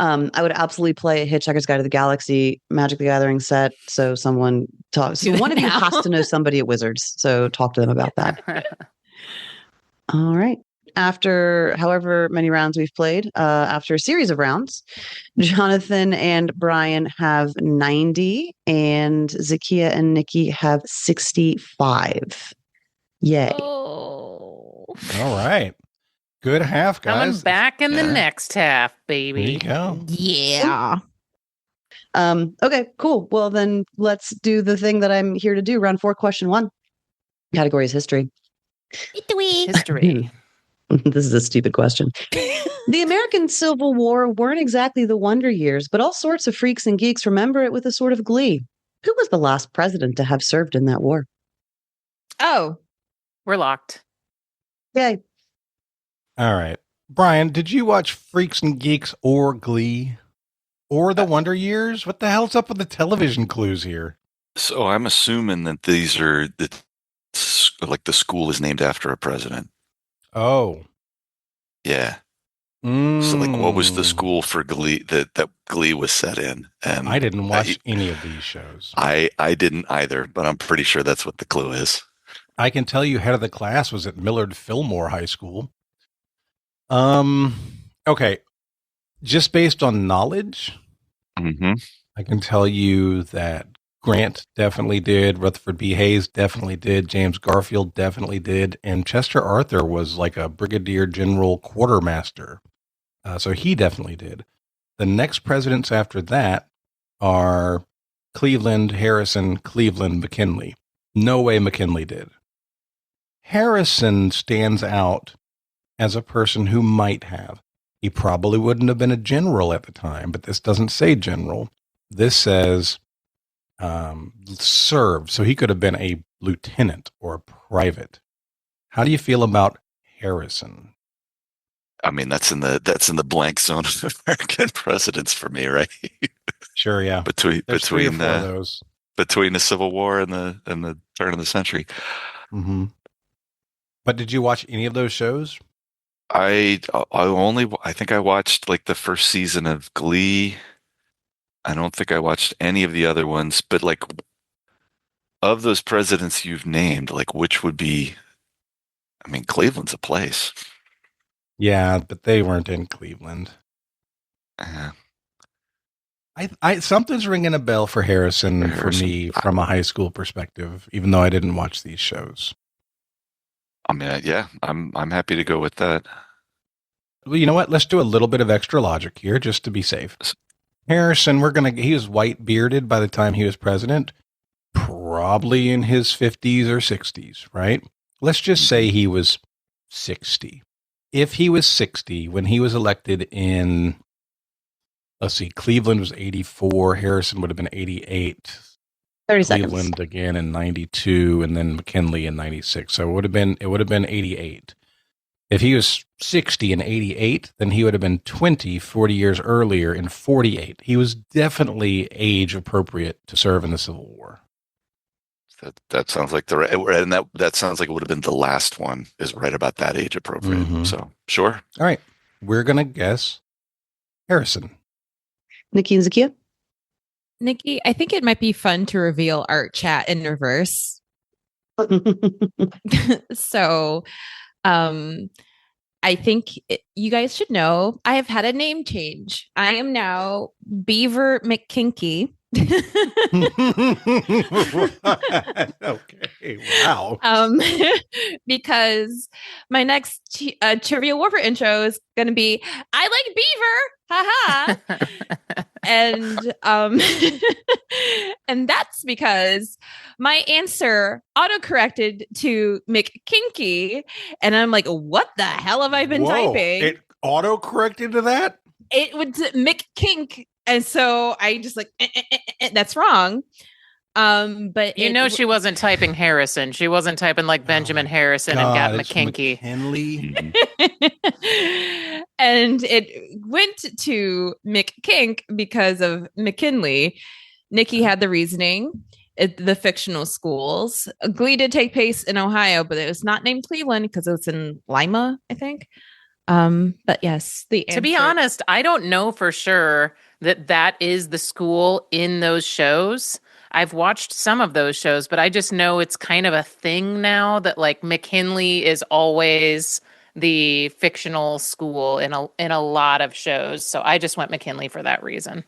I would absolutely play a Hitchhiker's Guide to the Galaxy Magic the Gathering set. So someone talks. So one of you has to know somebody at Wizards. So talk to them about that. All right. After however many rounds we've played, after a series of rounds, Jonathan and Brian have 90 and Zahkia and Nikki have 65. Yay. Oh. All right. Good half, guys. Coming back in the next half, baby. There you go. Yeah. Okay, cool. Well, then let's do the thing that I'm here to do. Round 4, question 1. Category is history. History. This is a stupid question. The American Civil War weren't exactly the wonder years, but all sorts of freaks and geeks remember it with a sort of glee. Who was the last president to have served in that war? Oh. We're locked. Yay. All right. Brian, did you watch Freaks and Geeks or Glee? Or The Wonder Years? What the hell's up with the television clues here? So I'm assuming that these are like the school is named after a president. Oh. Yeah. So like what was the school for Glee that Glee was set in? And I didn't watch any of these shows. I didn't either, but I'm pretty sure that's what the clue is. I can tell you head of the class was at Millard Fillmore High School. Okay. Just based on knowledge, I can tell you that Grant definitely did, Rutherford B. Hayes definitely did, James Garfield definitely did, and Chester Arthur was like a brigadier general quartermaster. So he definitely did. The next presidents after that are Cleveland, Harrison, Cleveland, McKinley. No way McKinley did. Harrison stands out as a person who might have. He probably wouldn't have been a general at the time, but this doesn't say general. This says served. So he could have been a lieutenant or a private. How do you feel about Harrison? I mean, that's in the blank zone of American presidents for me, right? Sure, yeah. Between those. Between the Civil War and the turn of the century. Mm-hmm. But did you watch any of those shows? I think I watched like the first season of Glee. I don't think I watched any of the other ones, but like of those presidents you've named, like which would be, I mean, Cleveland's a place. Yeah, but they weren't in Cleveland. I something's ringing a bell for Harrison for me from a high school perspective, even though I didn't watch these shows. I mean, yeah, I'm happy to go with that. Well, you know what? Let's do a little bit of extra logic here, just to be safe. Harrison, he was white bearded by the time he was president, probably in his 50s or 60s, right? Let's just say he was 60. If he was 60 when he was elected in, let's see, Cleveland was 84, Harrison would have been 88. 30 Cleveland seconds. again in 92, and then McKinley in 96. So it would have been 88. If he was 60 in 88, then he would have been 40 years earlier in 48. He was definitely age appropriate to serve in the Civil War. That sounds like and that sounds like it would have been the last one is right about that age appropriate. Mhm. So sure. All right. We're going to guess Harrison. Nikki and Zahkia? Nikki, I think it might be fun to reveal art chat in reverse. So, I think you guys should know I have had a name change. I am now Beaver McKinky. Okay. Wow. Because my next Trivial Warfare intro is going to be I like Beaver, haha. And and that's because my answer autocorrected to McKinky, and I'm like, what the hell have I been typing? It auto-corrected to that? It would McKink, and so I just like that's wrong. But she wasn't typing Harrison. She wasn't typing like Benjamin Harrison and got McKinky. And it went to McKink because of McKinley. Nikki had the reasoning. The fictional schools. Glee did take place in Ohio, but it was not named Cleveland because it was in Lima, I think. But yes, to be honest, I don't know for sure that is the school in those shows. I've watched some of those shows, but I just know it's kind of a thing now that like McKinley is always the fictional school in a lot of shows. So I just went McKinley for that reason.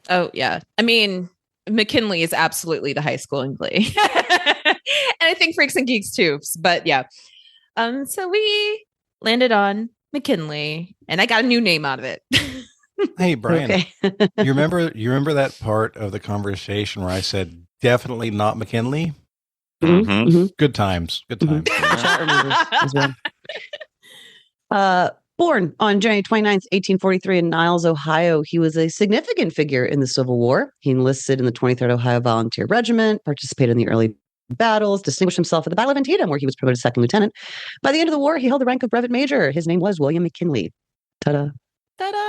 Oh yeah. I mean, McKinley is absolutely the high school in Glee. And I think Freaks and Geeks too. But yeah. So we landed on McKinley and I got a new name out of it. Hey, Brian, Okay. you remember that part of the conversation where I said, definitely not McKinley? Mm-hmm. Good times. Good times. Chat remembers as well. Born on January 29th, 1843 in Niles, Ohio, he was a significant figure in the Civil War. He enlisted in the 23rd Ohio Volunteer Regiment, participated in the early battles, distinguished himself at the Battle of Antietam, where he was promoted to second lieutenant. By the end of the war, he held the rank of brevet major. His name was William McKinley. Ta-da. Ta-da!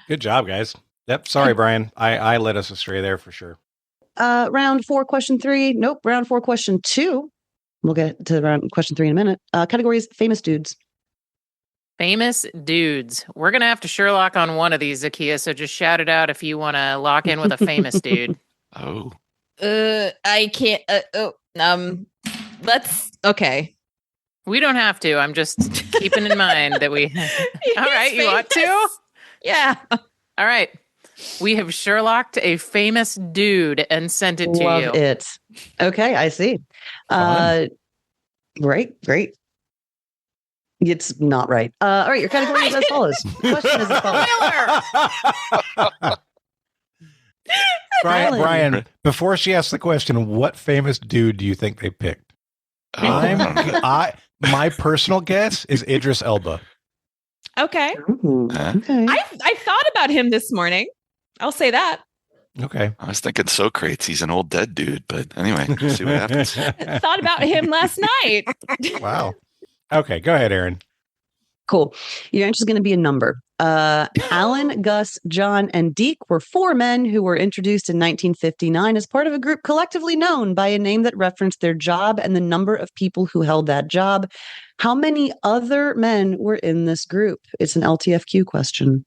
Good job, guys. Yep. Sorry, Brian. I led us astray there for sure. Round 4, question 3. Nope. Round 4, question 2. We'll get to round question 3 in a minute. Categories: famous dudes. Famous dudes. We're going to have to Sherlock on one of these, Zahkia, so just shout it out if you want to lock in with a famous dude. Oh. I can't. Let's. Okay. We don't have to. I'm just keeping in mind that we. All right, you want to? Yeah. All right. We have Sherlocked a famous dude and sent it to Love you. it. Okay, I see. Great. It's not right. All right, your category is as follows. The question is as follows. Brian, before she asks the question, what famous dude do you think they picked? My personal guess is Idris Elba. Okay. Ooh, okay. I thought about him this morning. I'll say that. Okay. I was thinking Socrates. He's an old dead dude, but anyway, we'll see what happens. I thought about him last night. Wow. Okay, go ahead, Erin. Cool. Your answer is going to be a number. Alan, Gus, John, and Deke were 4 men who were introduced in 1959 as part of a group collectively known by a name that referenced their job and the number of people who held that job. How many other men were in this group? It's an LTFQ question.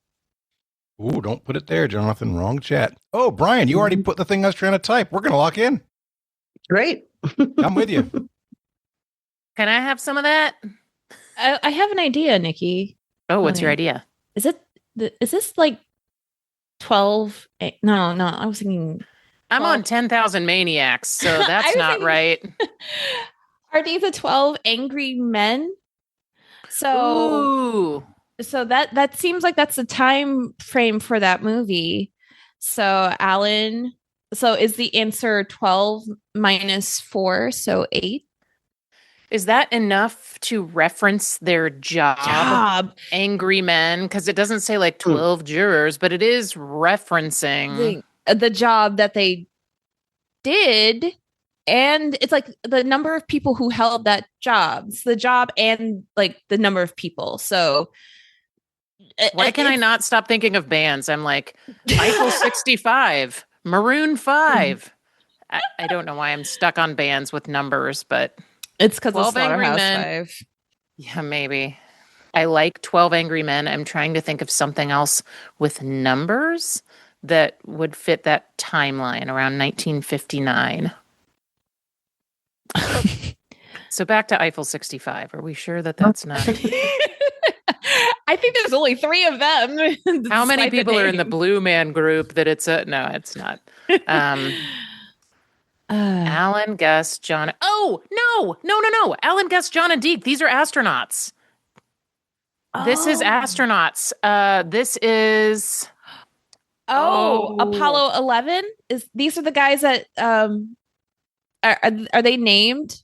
Ooh, don't put it there, Jonathan. Wrong chat. Oh, Brian, you already put the thing I was trying to type. We're going to lock in. Great. I'm with you. Can I have some of that? I have an idea, Nikki. Oh, what's your idea? Is this like 12? No, I was thinking. I'm on 10,000 Maniacs, so that's not thinking, right. Are these the 12 angry men? So that seems like that's the time frame for that movie. So Alan, is the answer 12 minus 4, so 8? Is that enough to reference their job? Angry men? Because it doesn't say like 12 jurors, but it is referencing the job that they did. And it's like the number of people who held that job. It's the job and like the number of people. So why can I not stop thinking of bands? I'm like Eiffel 65, Maroon 5. I don't know why I'm stuck on bands with numbers, but It's because of 12 Angry Slaughterhouse Men. 5. Yeah, maybe. I like 12 Angry Men. I'm trying to think of something else with numbers that would fit that timeline around 1959. So back to Eiffel 65. Are we sure that that's not? I think there's only 3 of them. How many despite the people are in the name. Blue Man group that it's a? No, it's not. Alan, Gus, John. Oh, no. Alan, Gus, John, and Deke. These are astronauts. This is astronauts. This is. Apollo 11 these are the guys that are they named?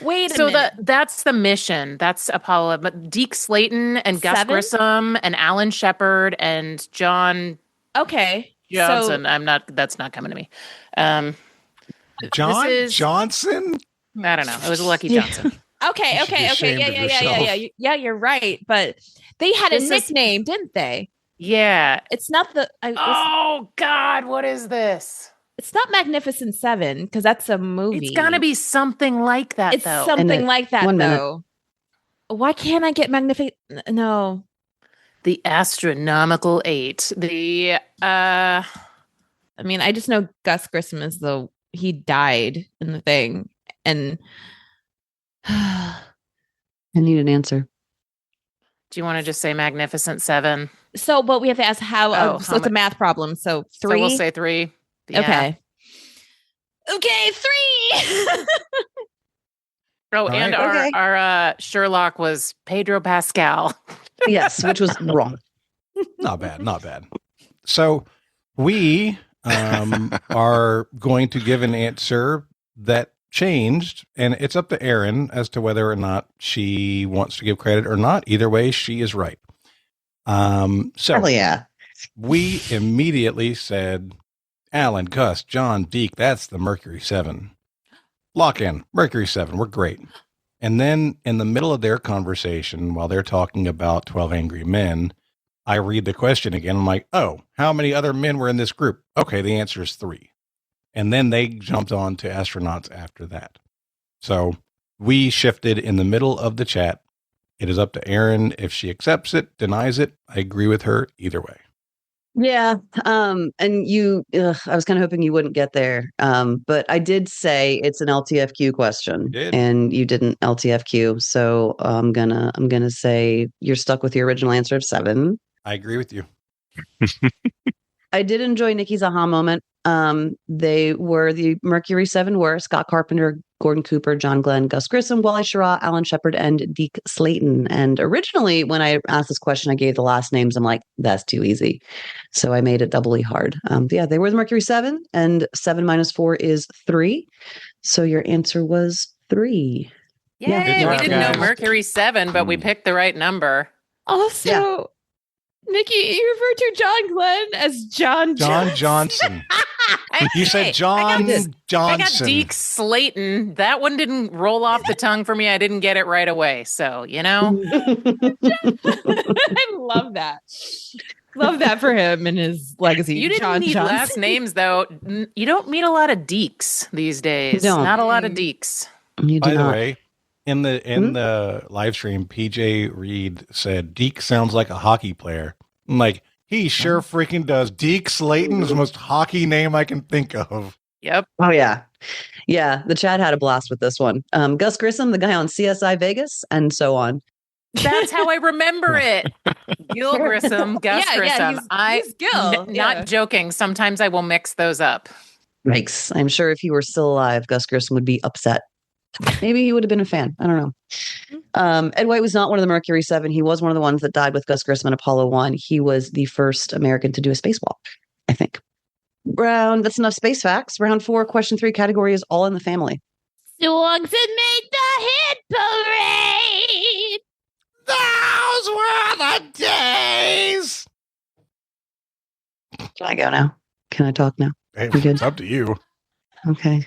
Wait a minute. That's the mission. That's Apollo. But Deke Slayton and Gus 7? Grissom and Alan Shepard and John. Okay. Johnson. That's not coming to me. John Johnson? I don't know. It was Lucky Johnson. Okay. Yeah, you're right. But they had a nickname, didn't they? Yeah. It's not the. Oh, God. What is this? It's not Magnificent 7 because that's a movie. It's got to be something like that, It's though. something like that, though. Why can't I get Magnificent? No. The Astronomical 8. I mean, I just know Gus Grissom is he died in the thing. And I need an answer. Do you want to just say Magnificent 7? So, but we have to ask how. So it's a math problem. So 3. So we'll say 3. Yeah. Okay, 3. And our Sherlock was Pedro Pascal. Yes, which was wrong. Not bad. So we are going to give an answer that changed, and it's up to Erin as to whether or not she wants to give credit or not. Either way, she is right. We immediately said, Alan, Gus, John, Deke, that's the Mercury 7. Lock in. Mercury 7. We're great. And then in the middle of their conversation, while they're talking about 12 Angry Men, I read the question again. I'm like, oh, how many other men were in this group? Okay, the answer is 3. And then they jumped on to astronauts after that. So we shifted in the middle of the chat. It is up to Erin if she accepts it, denies it. I agree with her either way. Yeah. And I was kind of hoping you wouldn't get there. But I did say it's an LTFQ question and you didn't LTFQ. So I'm gonna say you're stuck with your original answer of 7. I agree with you. I did enjoy Nikki's aha moment. They were the Mercury 7 were Scott Carpenter, Gordon Cooper, John Glenn, Gus Grissom, Wally Schirra, Alan Shepard, and Deke Slayton. And originally, when I asked this question, I gave the last names. I'm like, that's too easy. So I made it doubly hard. They were the Mercury 7, and 7 minus 4 is 3. So your answer was 3. Yay, we didn't know Mercury 7, but we picked the right number. Also, Nikki, you referred to John Glenn as John Johnson. You said John Johnson. I got Deke Slayton. That one didn't roll off the tongue for me. I didn't get it right away. So, I love that. Love that for him and his legacy. You didn't need last names, though. You don't meet a lot of Dekes these days. Not a lot of Dekes. By the way, in the live stream, PJ Reed said Deke sounds like a hockey player. I'm like, he sure freaking does. Deke Slayton is the most hockey name I can think of. Yep. Oh yeah. Yeah. The chat had a blast with this one. Gus Grissom, the guy on CSI Vegas, and so on. That's how I remember it. Gil Grissom, Gus Grissom. He's Gil. Not joking. Sometimes I will mix those up. Yikes. I'm sure if he were still alive, Gus Grissom would be upset. Maybe he would have been a fan. I don't know. Ed White was not one of the Mercury 7. He was one of the ones that died with Gus Grissom in Apollo 1. He was the first American to do a spacewalk, I think. That's enough space facts. Round 4, question 3 category is all in the family. Songs that make the hit parade. Those were the days. Can I go now? Can I talk now? Hey, it's up to you. Okay.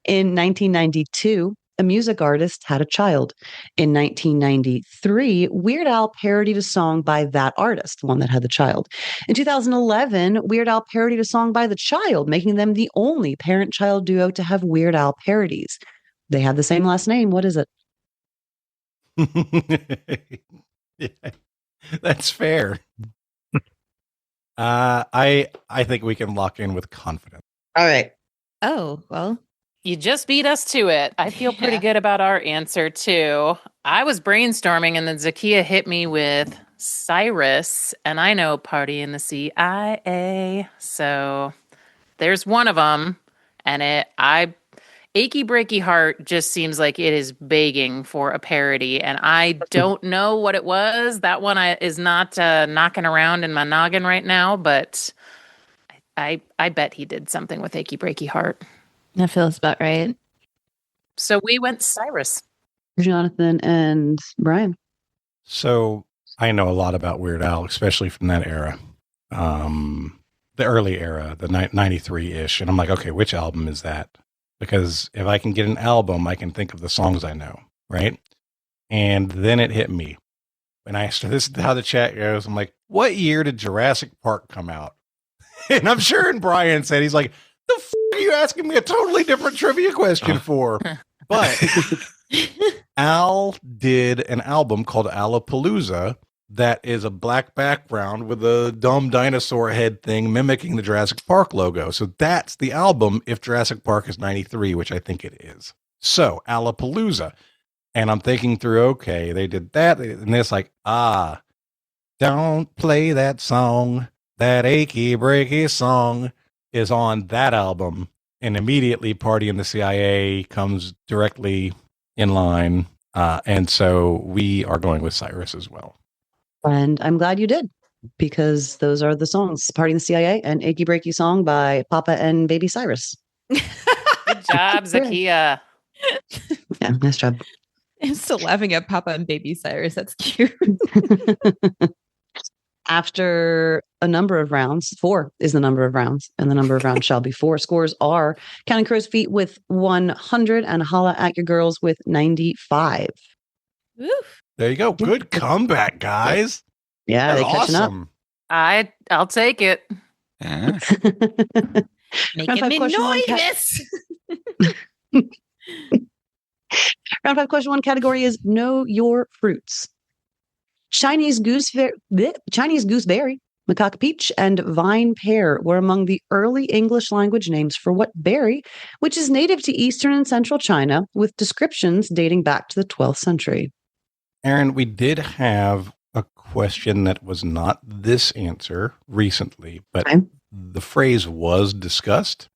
In 1992, a music artist, had a child. In 1993, Weird Al parodied a song by that artist, the one that had the child. In 2011, Weird Al parodied a song by the child, making them the only parent-child duo to have Weird Al parodies. They have the same last name. What is it? Yeah, that's fair. I think we can lock in with confidence. All right. Oh, well. You just beat us to it. I feel pretty good about our answer, too. I was brainstorming, and then Zahkia hit me with Cyrus, and I know Party in the CIA. So there's one of them, and Achy Breaky Heart just seems like it is begging for a parody, and I don't know what it was. That one is not knocking around in my noggin right now, but I bet he did something with Achy Breaky Heart. That feels about right. So we went Cyrus. Jonathan and Brian. So I know a lot about Weird Al, especially from that era. The early era, the 93-ish. And I'm like, okay, which album is that? Because if I can get an album, I can think of the songs I know, right? And then it hit me. And this is how the chat goes. I'm like, what year did Jurassic Park come out? And I'm sure, and Brian said, he's like, the f*** are you asking me a totally different trivia question for? But Al did an album called Alapalooza that is a black background with a dumb dinosaur head thing mimicking the Jurassic Park logo. So that's the album if Jurassic Park is 93, which I think it is. So Alapalooza. And I'm thinking through, okay, they did that. And it's like, don't play that song. That achy breaky song is on that album. And immediately Party in the CIA comes directly in line. And so we are going with Cyrus as well. And I'm glad you did, because those are the songs, Party in the CIA and Achy Breaky Song by Papa and Baby Cyrus. Good job, Zahkia. Yeah, nice job. I'm still laughing at Papa and Baby Cyrus. That's cute. After a number of rounds, 4 is the number of rounds, and the number of rounds shall be 4. Scores are Counting Crow's Feet with 100 and Holla at Your Girls with 95. Oof. There you go. Good comeback, guys. Yeah, They're they're catching awesome. I'll take it. Yeah. up. Making me noise. Round 5, question 1 category is Know Your Fruits. Chinese gooseberry, macaque peach, and vine pear were among the early English language names for what berry, which is native to eastern and central China, with descriptions dating back to the 12th century. Erin, we did have a question that was not this answer recently, but the phrase was discussed.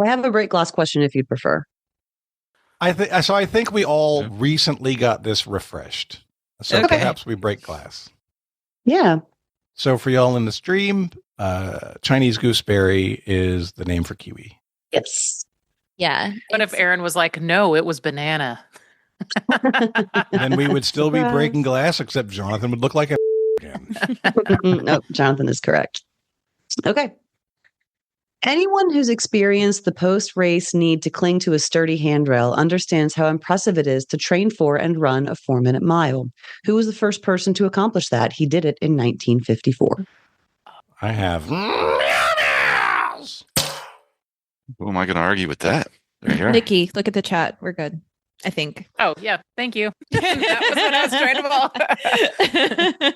I have a break glass question if you'd prefer. I think we all recently got this refreshed. So perhaps we break glass. Yeah. So for y'all in the stream, Chinese gooseberry is the name for kiwi. Yes. Yeah. What if Erin was like, no, it was banana? Then we would still be breaking glass, except Jonathan would look like a again. Nope, Jonathan is correct. Okay. Anyone who's experienced the post-race need to cling to a sturdy handrail understands how impressive it is to train for and run a 4-minute mile. Who was the first person to accomplish that? He did it in 1954. I have. Who am I going to argue with that? There you are. Nikki, look at the chat. We're good, I think. Oh, yeah. Thank you. That was what I was trying to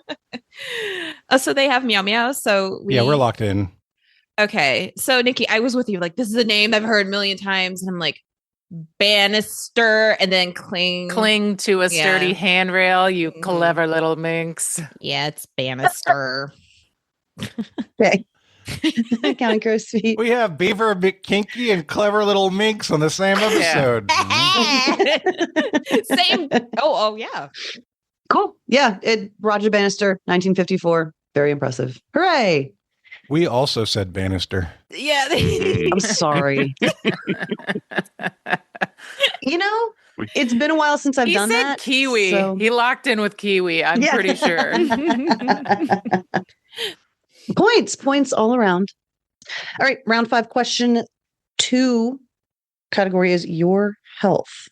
Oh, so they have Meow Meow. So we're locked in. Okay. So Nikki, I was with you. Like, this is a name I've heard a million times. And I'm like, banister, and then cling to a sturdy handrail, you clever little minx. Yeah, it's banister. Okay. Counting Crow's Feet. We have Beaver McKinky and Clever Little Minx on the same episode. Same. Oh, yeah. Cool. Yeah. Roger Bannister, 1954. Very impressive. Hooray. We also said banister. Yeah. I'm sorry. It's been a while since I've done that. He said kiwi. So. He locked in with kiwi. I'm pretty sure. Points all around. All right. Round 5, question 2 category is your health.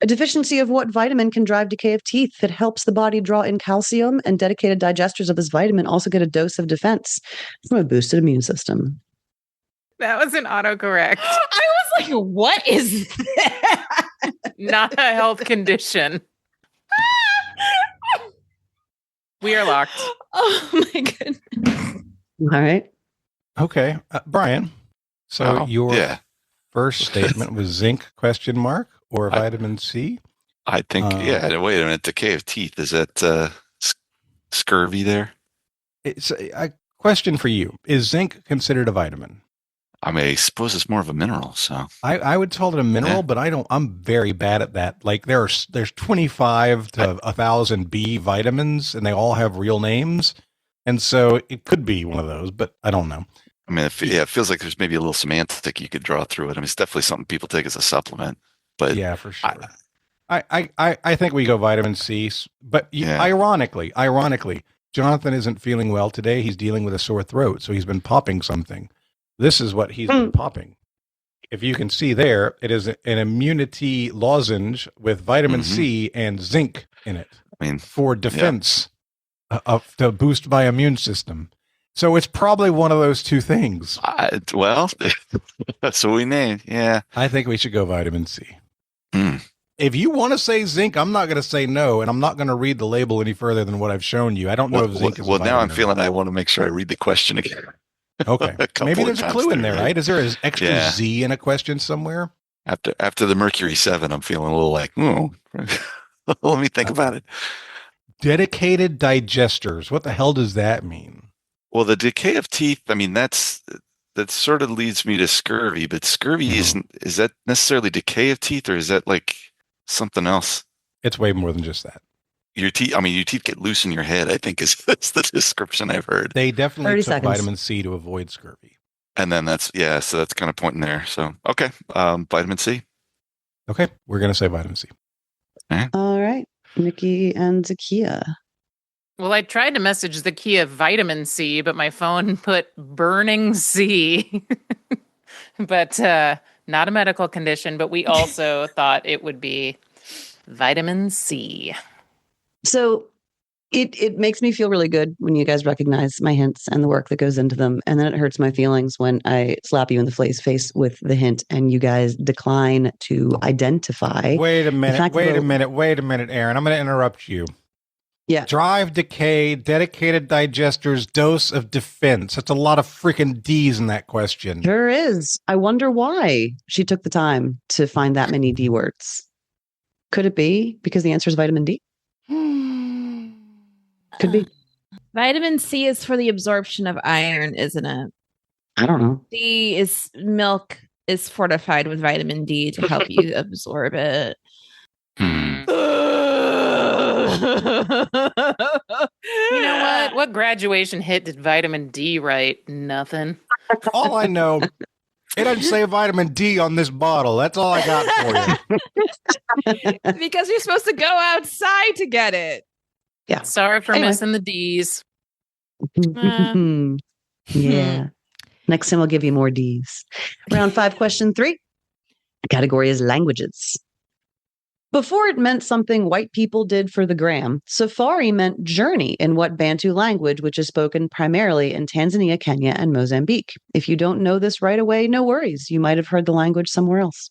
A deficiency of what vitamin can drive decay of teeth? That helps the body draw in calcium, and dedicated digesters of this vitamin also get a dose of defense from a boosted immune system. That was an autocorrect. I was like, what is that? Not a health condition. We are locked. Oh my goodness. All right. Okay. Brian, so your yeah. first statement was zinc ? Or vitamin C? I think, wait a minute. Decay of teeth. Is that scurvy there? It's a question for you. Is zinc considered a vitamin? I mean, I suppose it's more of a mineral. So I would call it a mineral, but I'm very bad at that. Like there's 25 to 1,000 B vitamins, and they all have real names. And so it could be one of those, but I don't know. I mean, it feels like there's maybe a little semantic you could draw through it. I mean, it's definitely something people take as a supplement. But yeah, for sure. I think we go vitamin C. But ironically, Jonathan isn't feeling well today. He's dealing with a sore throat, so he's been popping something. This is what he's been popping. If you can see there, it is an immunity lozenge with vitamin C and zinc in it. I mean, for defense, to boost my immune system. So it's probably one of those two things. Well, that's what we named. Yeah, I think we should go vitamin C. If you want to say zinc, I'm not going to say no, and I'm not going to read the label any further than what I've shown you. I don't know if zinc is. Well, now I'm feeling I want to make sure I read the question again. Okay, maybe there's a clue in there, right? Is there an extra Z in a question somewhere? After the Mercury 7, I'm feeling a little like, let me think about it. Dedicated digesters. What the hell does that mean? Well, the decay of teeth. I mean, that sort of leads me to scurvy, but scurvy is that necessarily decay of teeth, or is that like something else? It's way more than just that. Your teeth get loose in your head, I think is the description I've heard. They definitely took vitamin C to avoid scurvy. And then so that's kind of pointing there. So, okay. Vitamin C. Okay. We're going to say vitamin C. All right. Nikki and Zahkia. Well, I tried to message Zahkia vitamin C, but my phone put burning C. But not a medical condition, but we also thought it would be vitamin C. So it makes me feel really good when you guys recognize my hints and the work that goes into them. And then it hurts my feelings when I slap you in the face with the hint and you guys decline to identify. Wait a minute, Erin. I'm going to interrupt you. Yeah. Drive, decay, dedicated digesters, dose of defense. That's a lot of freaking D's in that question. There is. I wonder why she took the time to find that many D words. Could it be because the answer is vitamin D? Could be. Vitamin C is for the absorption of iron, isn't it? I don't know. D is milk is fortified with vitamin D to help you absorb it. You know what? What graduation hit did vitamin D write? Nothing. All I know, it doesn't say vitamin D on this bottle. That's all I got for you. Because you're supposed to go outside to get it. Yeah. Sorry for missing the D's. Yeah. Next time we'll give you more D's. Round 5, question 3. The category is languages. Before it meant something white people did for the gram, safari meant journey in what Bantu language, which is spoken primarily in Tanzania, Kenya, and Mozambique. If you don't know this right away, no worries. You might have heard the language somewhere else.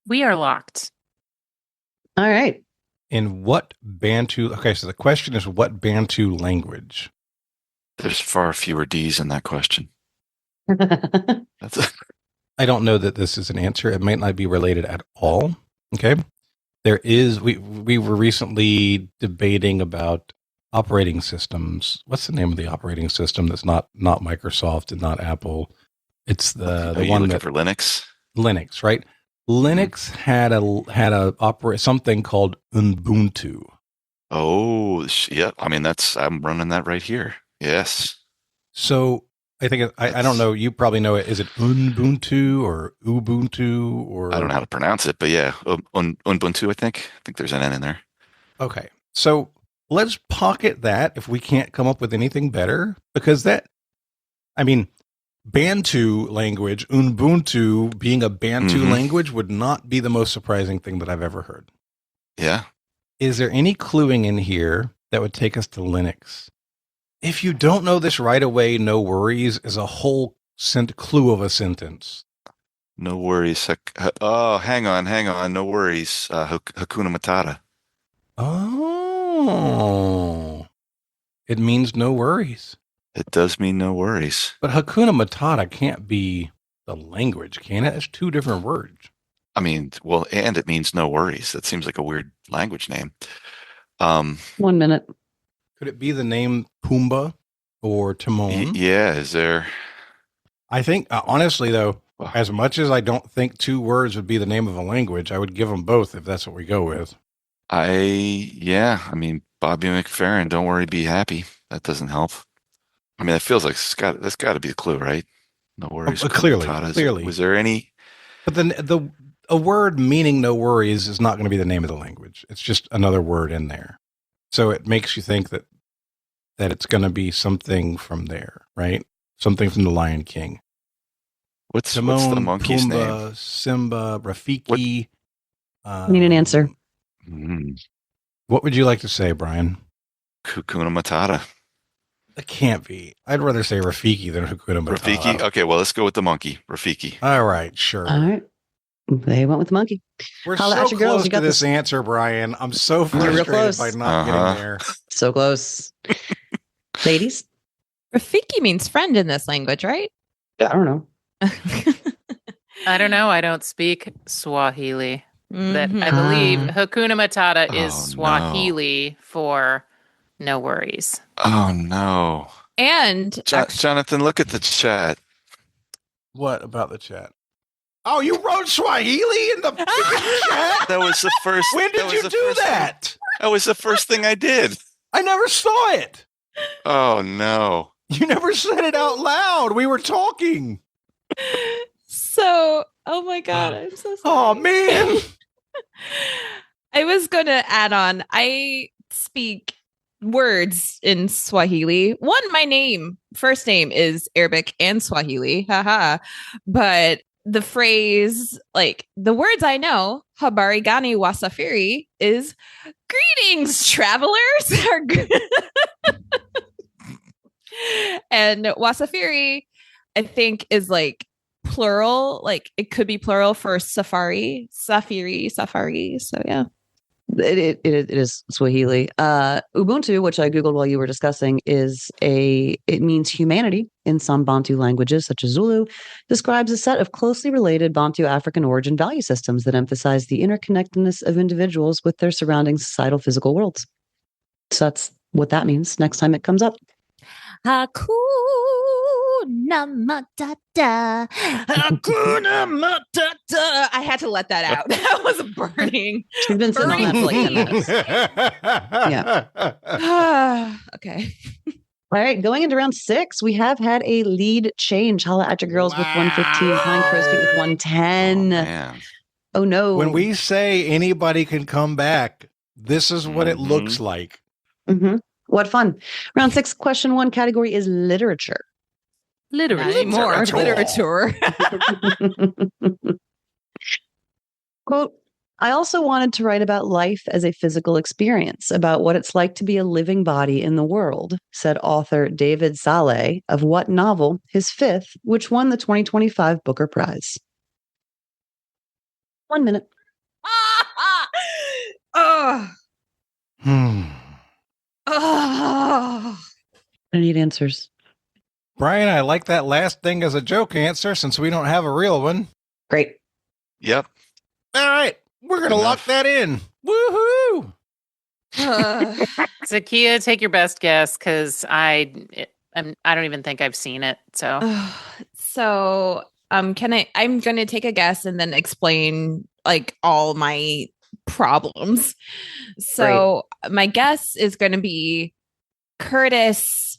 We are locked. All right. In what Bantu? Okay, so the question is what Bantu language? There's far fewer D's in that question. I don't know that this is an answer. It might not be related at all. Okay. There is, we were recently debating about operating systems. What's the name of the operating system that's not Microsoft and not Apple? It's the one for Linux. Linux, right? Linux had a something called Ubuntu. Oh, yeah. I mean, I'm running that right here. Yes. So I think I don't know. You probably know it. Is it Ubuntu or Ubuntu or? I don't know how to pronounce it, but yeah, Ubuntu. I think there's an N in there. Okay, so let's pocket that if we can't come up with anything better, because Bantu language, Ubuntu being a Bantu language would not be the most surprising thing that I've ever heard. Yeah. Is there any cluing in here that would take us to Linux? If you don't know this right away, no worries is a whole clue of a sentence. No worries. Hang on. No worries. Hakuna Matata. Oh. It means no worries. It does mean no worries. But Hakuna Matata can't be the language, can it? It's two different words. I mean, well, and it means no worries. That seems like a weird language name. 1 minute. Could it be the name Pumbaa or Timon? Yeah, is there? I think, honestly, though, as much as I don't think 2 words would be the name of a language, I would give them both if that's what we go with. I mean, Bobby McFerrin, don't worry, be happy. That doesn't help. I mean, it feels like that's got to be a clue, right? No worries. Clearly. Was there any? But then a word meaning no worries is not going to be the name of the language. It's just another word in there. So it makes you think that it's going to be something from there, right? Something from the Lion King. What's the monkey's name? Simba, Rafiki. I need an answer. What would you like to say, Brian? Hakuna Matata. It can't be. I'd rather say Rafiki than Hakuna Matata. Rafiki? Okay, well, let's go with the monkey. Rafiki. All right, sure. All right. They went with the monkey. We're so close to this answer, Brian. I'm so frustrated by not getting there. So close. Ladies? Rafiki means friend in this language, right? Yeah, I don't know. I don't know. I don't speak Swahili. That I believe Hakuna Matata is Swahili for no worries. Oh, no. And Jonathan, look at the chat. What about the chat? Oh, you wrote Swahili in the chat? That was the first. When did you do that? That was the first thing I did. I never saw it. Oh, no. You never said it out loud. We were talking. So, oh my God, I'm so sorry. Oh, man. I was going to add on. I speak words in Swahili. My first name is Arabic and Swahili. Haha. But the phrase, like the words I know, habari gani wasafiri, is greetings, travelers. And wasafiri, I think, is like plural. Like it could be plural for safari. So yeah. It is Swahili. Ubuntu, which I Googled while you were discussing, it means humanity in some Bantu languages, such as Zulu, describes a set of closely related Bantu African origin value systems that emphasize the interconnectedness of individuals with their surrounding societal physical worlds. So that's what that means next time it comes up. Hakuna Matata. Hakuna Matata. I had to let that out. That was burning. She's been sitting on that for like 10 minutes. Yeah. Okay. All right. Going into round 6, we have had a lead change. Holla at your girls with 115. Pine Crosby with 110. Oh, no. When we say anybody can come back, this is what it looks like. What fun. Round 6, question 1, category is literature. Literature. Quote, I also wanted to write about life as a physical experience, about what it's like to be a living body in the world, said author David Saleh of what novel, his 5th, which won the 2025 Booker Prize? 1 minute. I need answers. Brian, I like that last thing as a joke answer since we don't have a real one. Great. Yep. All right. We're going to lock that in. Woohoo! Zahkia, take your best guess because I don't even think I've seen it. So, I'm going to take a guess and then explain like all my problems. So my guess is going to be Curtis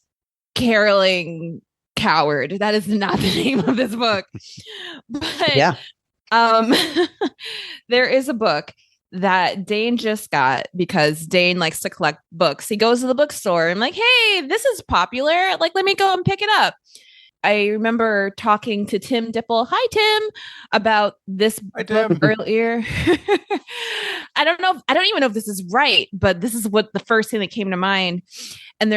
Caroling Coward. That is not the name of this book. But yeah. There is a book that Dane just got because Dane likes to collect books. He goes to the bookstore and like, hey, this is popular. Like, let me go and pick it up. I remember talking to Tim Dipple. Hi, Tim, about this book earlier. I don't even know if this is right, but this is what the first thing that came to mind. And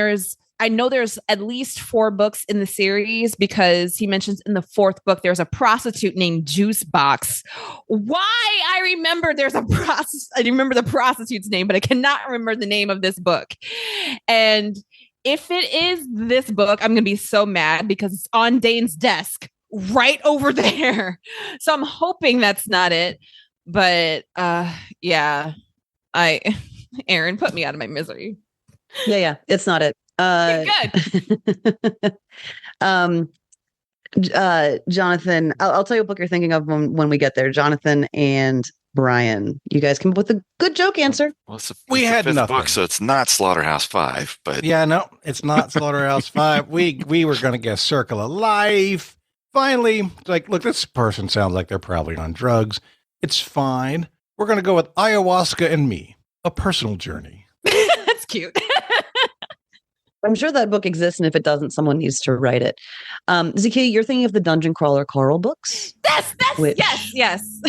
I know there's at least 4 books in the series because he mentions in the 4th book there's a prostitute named Juice Box. Why I remember I remember the prostitute's name, but I cannot remember the name of this book. And if it is this book, I'm going to be so mad because it's on Dane's desk right over there. So I'm hoping that's not it. But yeah, Erin, put me out of my misery. Yeah, it's not it. Good. Jonathan, I'll tell you what book you're thinking of when we get there. Jonathan and Brian, you guys come up with a good joke answer. Well, We had the 5th nothing. book, so it's not Slaughterhouse 5, but Yeah, no, it's not Slaughterhouse 5. We were going to guess Circle of Life. Finally, like, look, this person sounds like they're probably on drugs. It's fine. We're going to go with Ayahuasca and Me, A Personal Journey. That's cute. I'm sure that book exists, and if it doesn't, someone needs to write it. Zahkia, you're thinking of the Dungeon Crawler Carl books? Yes.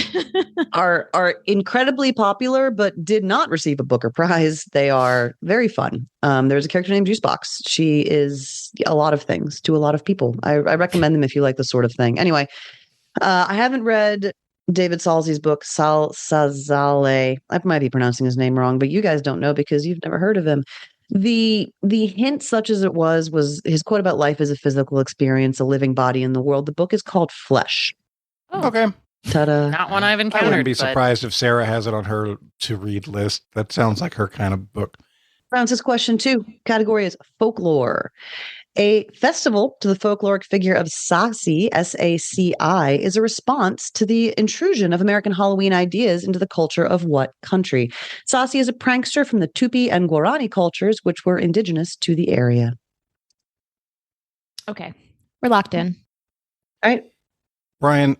are incredibly popular, but did not receive a Booker Prize. They are very fun. There's a character named Juicebox. She is a lot of things to a lot of people. I recommend them if you like this sort of thing. Anyway, I haven't read David Salsey's book, Salzale. I might be pronouncing his name wrong, but you guys don't know because you've never heard of him. The hint, such as it was his quote about life as a physical experience, a living body in the world. The book is called Flesh. Oh. Okay. Ta-da. Not one I've encountered. I wouldn't be but- surprised if Sarah has it on her to read list. That sounds like her kind of book. Francis, question 2. Category is folklore. A festival to the folkloric figure of Saci, S-A-C-I, is a response to the intrusion of American Halloween ideas into the culture of what country? Saci is a prankster from the Tupi and Guarani cultures, which were indigenous to the area. Okay. We're locked in. All right. Brian,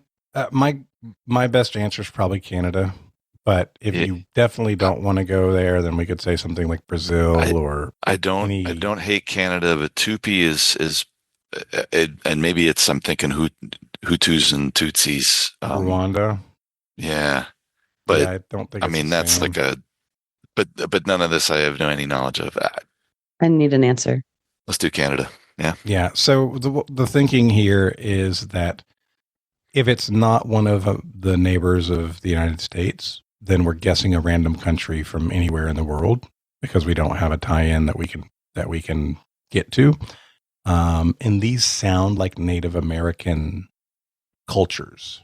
my best answer is probably Canada. But if you definitely don't want to go there, then we could say something like Brazil I don't hate Canada, but Tupi is and maybe I'm thinking Hutus and Tutsis. Rwanda. Yeah. But yeah, I don't think I mean that's like but none of this I have any knowledge of. I need an answer. Let's do Canada. Yeah. Yeah. So the thinking here is that if it's not one of the neighbors of the United States, then we're guessing a random country from anywhere in the world because we don't have a tie-in that we can get to. And these sound like Native American cultures.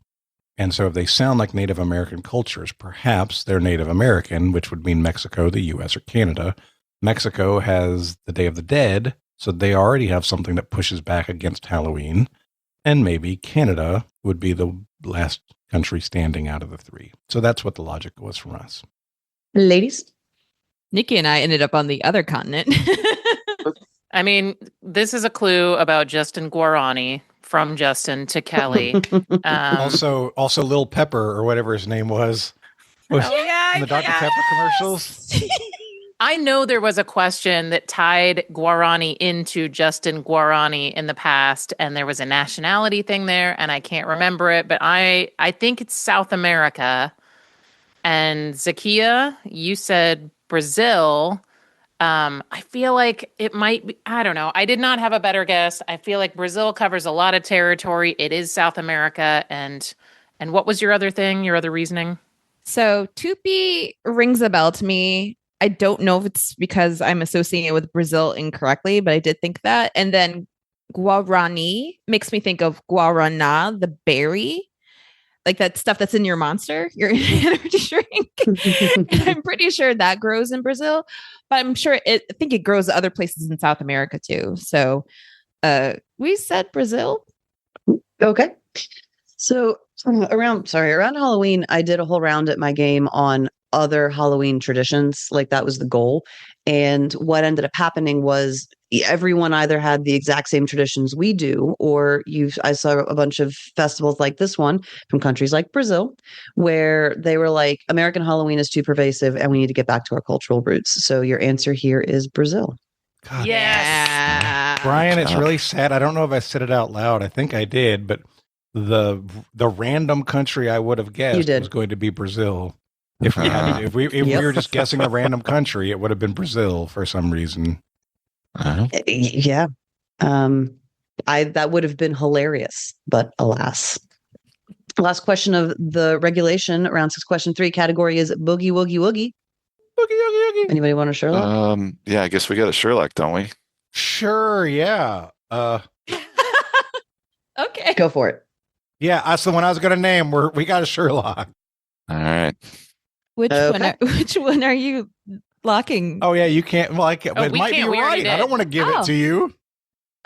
And so if they sound like Native American cultures, perhaps they're Native American, which would mean Mexico, the US, or Canada. Mexico has the Day of the Dead, so they already have something that pushes back against Halloween. And maybe Canada would be the last country standing out of the 3. So that's what the logic was from us. Ladies? Nikki and I ended up on the other continent. I mean, this is a clue about Justin Guarani, from Justin to Kelly. Also Lil Pepper or whatever his name was in the Dr. Pepper commercials. I know there was a question that tied Guarani into Justin Guarani in the past, and there was a nationality thing there, and I can't remember it, but I think it's South America. And Zahkia, you said Brazil. I feel like it might be, I don't know. I did not have a better guess. I feel like Brazil covers a lot of territory. It is South America. And what was your other thing, your other reasoning? So Tupi rings a bell to me. I don't know if it's because I'm associating it with Brazil incorrectly, but I did think that. And then Guarani makes me think of guarana, the berry, like that stuff that's in your monster, your energy drink. And I'm pretty sure that grows in Brazil, but I'm sure I think it grows other places in South America too. So we said Brazil. Okay. So around Halloween, I did a whole round at my game on other Halloween traditions. Like that was the goal. And what ended up happening was everyone either had the exact same traditions we do, or I saw a bunch of festivals like this one from countries like Brazil, where they were like, American Halloween is too pervasive and we need to get back to our cultural roots. So your answer here is Brazil. God. Yes. Brian, it's really sad. I don't know if I said it out loud. I think I did, but the random country I would have guessed was going to be Brazil. If we had, if we were just guessing a random country, it would have been Brazil for some reason. Yeah. That would have been hilarious, but alas. Last question of the regulation, round 6, question 3, category is boogie woogie woogie. Boogie woogie woogie. Anybody want a Sherlock? Yeah, I guess we got a Sherlock, don't we? Sure, yeah. Okay. Go for it. Yeah, that's the one I was going to name. We got a Sherlock. All right. Which one are you locking? Oh yeah, you can't. Well, it might be right. I don't want to give it to you.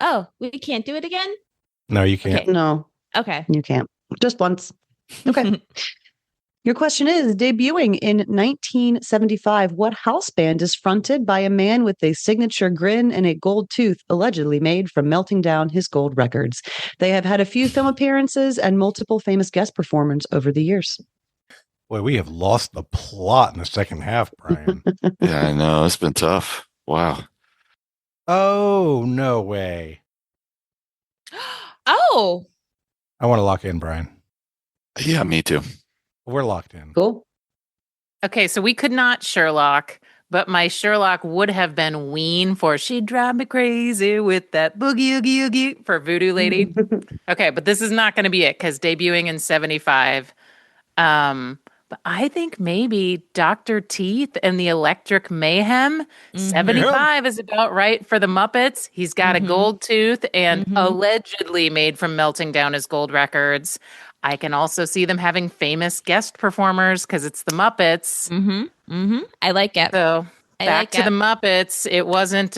Oh, we can't do it again? No, you can't. Okay. No. Okay. You can't. Just once. Okay. Your question is, debuting in 1975, what house band is fronted by a man with a signature grin and a gold tooth allegedly made from melting down his gold records? They have had a few film appearances and multiple famous guest performers over the years. Boy, we have lost the plot in the second half, Brian. Yeah, I know. It's been tough. Wow. Oh, no way. Oh. I want to lock in, Brian. Yeah, me too. We're locked in. Cool. Okay, so we could not Sherlock, but my Sherlock would have been Ween for She'd Drive Me Crazy with that boogie oogie oogie for Voodoo Lady. Okay, but this is not going to be it because debuting in 75. But I think maybe Dr. Teeth and the Electric Mayhem. 75 is about right for the Muppets. He's got a gold tooth and allegedly made from melting down his gold records. I can also see them having famous guest performers because it's the Muppets. I like it. So back to the Muppets. It wasn't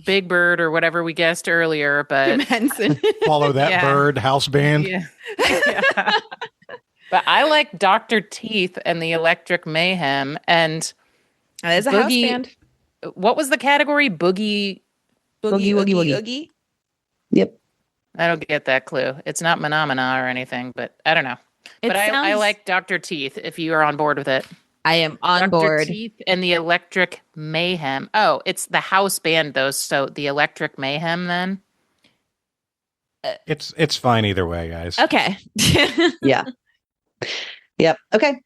Big Bird or whatever we guessed earlier, but Follow that bird house band. Yeah. But I like Dr. Teeth and the Electric Mayhem. And there's a house band. What was the category? Boogie Woogie. Yep. I don't get that clue. It's not Phenomena or anything, but I don't know. But I like Dr. Teeth if you are on board with it. I am on board. Dr. Teeth and the Electric Mayhem. Oh, it's the house band though. So the Electric Mayhem then? It's fine either way, guys. Okay. Yeah. Yep. Okay.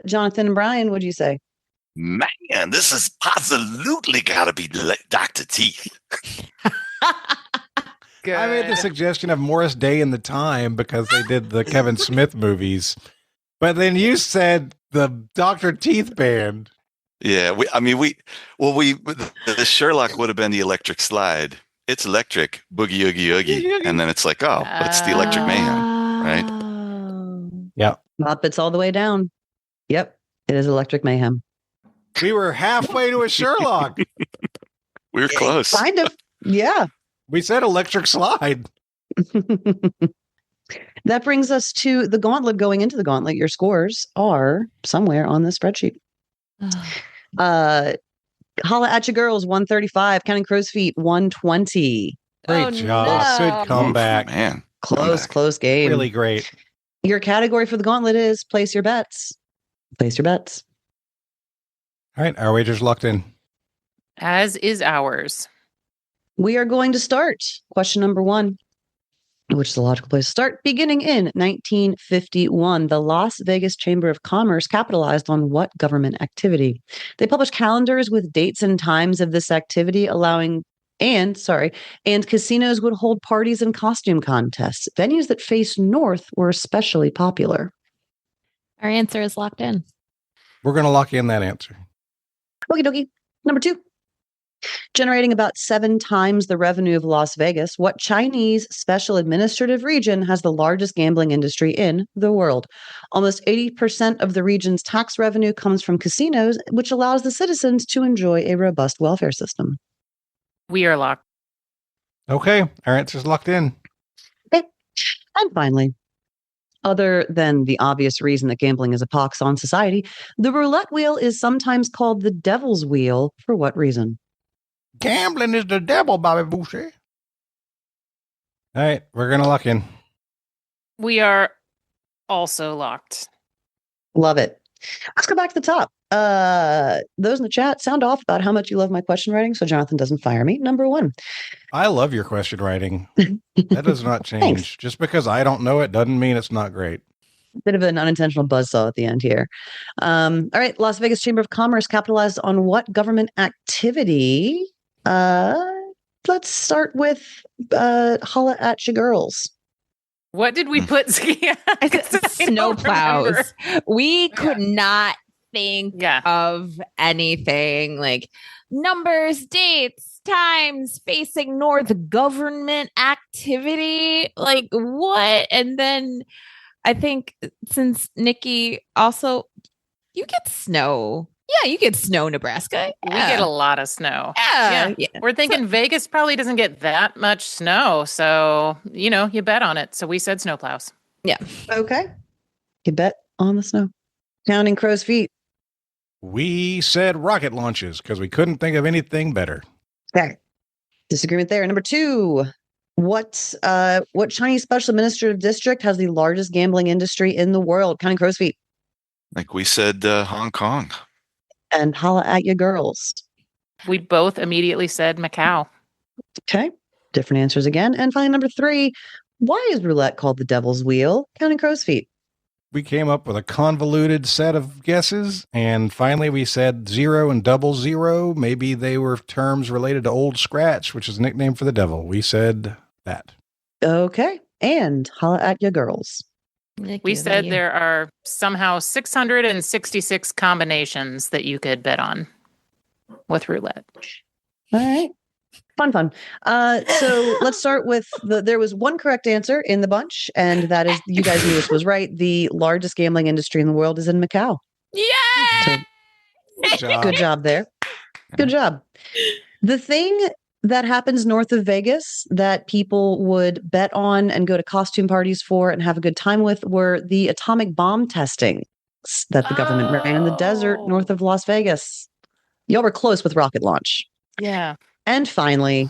Jonathan and Brian, what'd you say? Man, this is absolutely got to be Dr. Teeth. Good. I made the suggestion of Morris Day and the Time because they did the Kevin Smith movies. But then you said the Dr. Teeth band. Yeah, the Sherlock would have been the Electric Slide. It's electric, boogie oogie oogie, and then it's like, oh, it's the Electric Mayhem, right? Yeah, Muppets all the way down. Yep, it is Electric Mayhem. We were halfway to a Sherlock. We were close. Kind of. Yeah. We said Electric Slide. That brings us to the gauntlet. Going into the gauntlet, your scores are somewhere on the spreadsheet. Holla at you girls, 135. Counting Crow's Feet, 120. Great job. Good comeback. Man. Close game. Really great. Your category for the gauntlet is place your bets. Place your bets. All right. Our wagers locked in. As is ours. We are going to start. Question number 1, which is a logical place to start. Beginning in 1951, the Las Vegas Chamber of Commerce capitalized on what government activity? They published calendars with dates and times of this activity, and casinos would hold parties and costume contests. Venues that face north were especially popular. Our answer is locked in. We're going to lock in that answer. Okie dokie. Number 2. Generating about 7 times the revenue of Las Vegas, what Chinese special administrative region has the largest gambling industry in the world? Almost 80% of the region's tax revenue comes from casinos, which allows the citizens to enjoy a robust welfare system. We are locked. Okay. Our answer's locked in. Okay. And finally, other than the obvious reason that gambling is a pox on society, the roulette wheel is sometimes called the devil's wheel. For what reason? Gambling is the devil, Bobby Boucher. All right. We're going to lock in. We are also locked. Love it. Let's go back to the top. Those in the chat sound off about how much you love my question writing, so Jonathan doesn't fire me. Number 1. I love your question writing. That does not change. Thanks. Just because I don't know it doesn't mean it's not great. Bit of an unintentional buzzsaw at the end here. All right. Las Vegas Chamber of Commerce capitalized on what government activity? Let's start with holla at you girls. What did we put? Zahkia? Snow plows. We could not think Yeah. of anything like numbers, dates, times, facing north, government activity. Like what? And then I think since Nikki also, you get snow. Yeah, you get snow, Nebraska. We Yeah. get a lot of snow. Yeah. We're thinking Vegas probably doesn't get that much snow. So, you bet on it. So we said snowplows. Yeah. Okay. You bet on the snow. Counting crow's feet. We said rocket launches because we couldn't think of anything better. Okay. Disagreement there. Number 2. What Chinese special administrative district has the largest gambling industry in the world? Counting crow's feet. Like we said, Hong Kong. And holla at you girls. We both immediately said Macau. Okay. Different answers again. And finally, number 3. Why is roulette called the devil's wheel? Counting crow's feet. We came up with a convoluted set of guesses, and finally we said 0 and 00. Maybe they were terms related to Old Scratch, which is a nickname for the devil. We said that. Okay. And holla at you girls. We said there are somehow 666 combinations that you could bet on with roulette. All right. Fun. So let's start with there was one correct answer in the bunch, and that is, you guys knew this was right. The largest gambling industry in the world is in Macau. Yeah. So, good job there. Good job. The thing that happens north of Vegas that people would bet on and go to costume parties for and have a good time with were the atomic bomb testing that the government ran in the desert north of Las Vegas. Y'all were close with rocket launch. Yeah. And finally,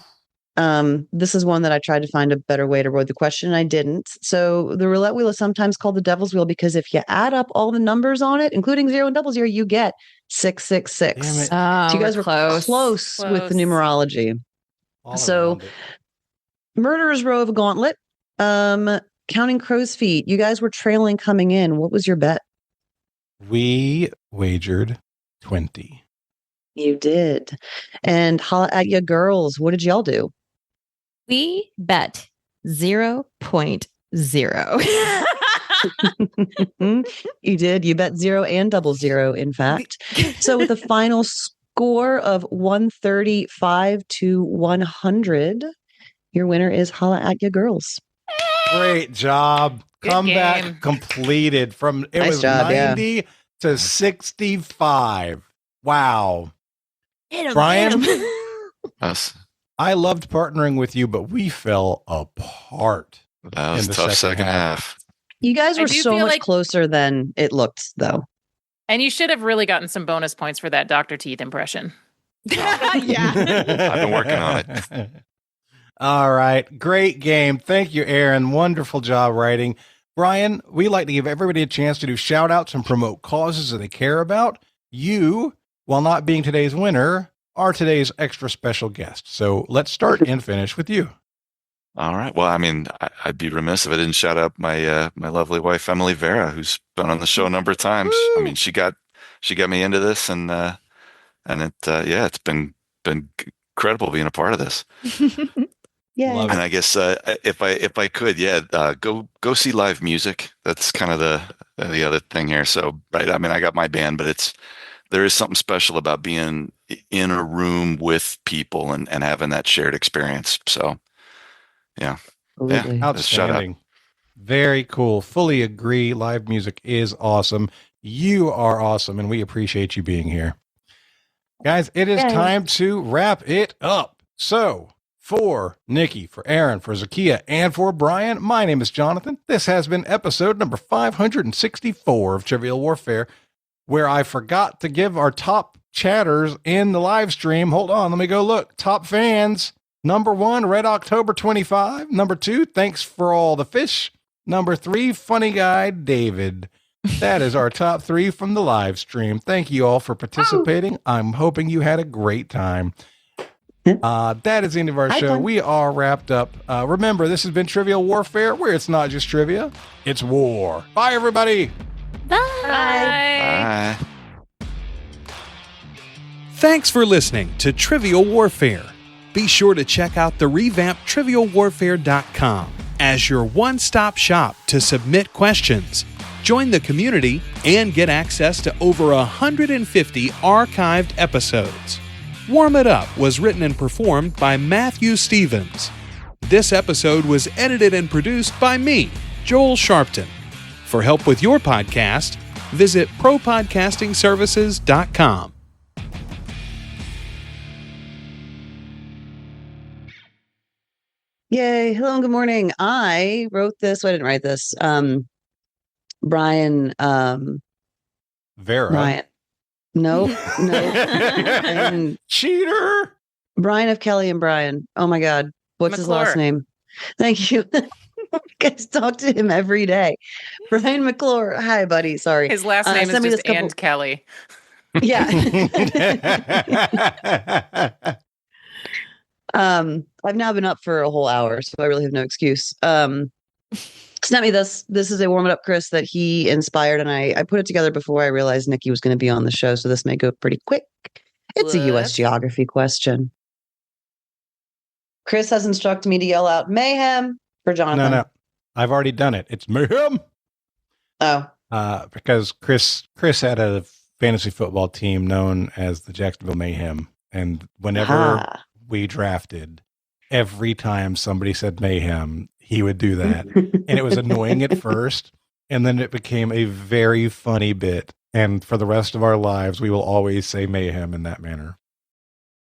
this is one that I tried to find a better way to word the question, and I didn't. So the roulette wheel is sometimes called the devil's wheel because if you add up all the numbers on it, including 0 and 00, you get 666. Damn it. Oh, So you guys were close. close with the numerology. All So around it. Murderer's Row of a Gauntlet. Counting crow's feet. You guys were trailing coming in. What was your bet? We wagered 20. You did. And holla at ya girls. What did y'all do? We bet 0.0. You did. You bet 0 and 00, in fact. So with a final score of 135 to 100, your winner is holla at ya girls. Great job. Good Comeback game. completed from it Nice was job, yeah. 90 to 65. Wow. Hit 'em, Brian? hit 'em. Us. I loved partnering with you, but we fell apart. That was In a the tough second second half. You guys I were do so feel much like- closer than it looked, though. And you should have really gotten some bonus points for that Dr. Teeth impression. Yeah. I've been working on it. All right. Great game. Thank you, Erin. Wonderful job writing. Brian, we like to give everybody a chance to do shout outs and promote causes that they care about. You, while not being today's winner, are today's extra special guest. So let's start and finish with you. All right. Well, I mean, I'd be remiss if I didn't shout out my my lovely wife, Emily Veraa, who's been on the show a number of times. I mean, she got me into this, and it's been incredible being a part of this. Yeah. Love And I guess if I could, go see live music. That's kind of the other thing here. So, right, I mean, I got my band, but there is something special about being in a room with people and having that shared experience. So, yeah. Absolutely. Shout out. Outstanding. Very cool. Fully agree. Live music is awesome. You are awesome, and we appreciate you being here. Guys, it is Yay. time to wrap it up. So, for Nikki, for Erin, for Zahkia, and for Brian, my name is Jonathan. This has been episode number 564 of Trivial Warfare, where I forgot to give our top chatters in the live stream. Hold on, let me go look. Top fans. Number 1, Red October 25. Number 2, thanks for all the fish. Number 3, funny guy David. That is our top 3 from the live stream. Thank you all for participating. I'm hoping you had a great time. That is the end of our show. We are wrapped up. Remember, this has been Trivial Warfare, where it's not just trivia, it's war. Bye, everybody. Bye. Bye. Thanks for listening to Trivial Warfare. Be sure to check out the revamped trivialwarfare.com as your one-stop shop to submit questions, join the community, and get access to over 150 archived episodes. Warm It Up was written and performed by Matthew Stevens. This episode was edited and produced by me, Joel Sharpton. For help with your podcast, visit propodcastingservices.com. Yay. Hello and good morning. I wrote this. I didn't write this. Brian. Vera. Brian. No. And Cheater. Brian of Kelly and Brian. Oh my God. What's his last name? Thank you. You guys talk to him every day. Brian McClure. Hi, buddy. Sorry. His last name is just and Kelly. Yeah. I've now been up for a whole hour, so I really have no excuse. Snap me this. This is a Warm It Up, Chris, that he inspired, and I put it together before I realized Nikki was going to be on the show, so this may go pretty quick. It's a U.S. geography question. Chris has instructed me to yell out mayhem for Jonathan. No. I've already done it. It's mayhem. Oh. Because Chris had a fantasy football team known as the Jacksonville Mayhem, and whenever we drafted, every time somebody said mayhem, he would do that. And it was annoying at first, and then it became a very funny bit. And for the rest of our lives, we will always say mayhem in that manner.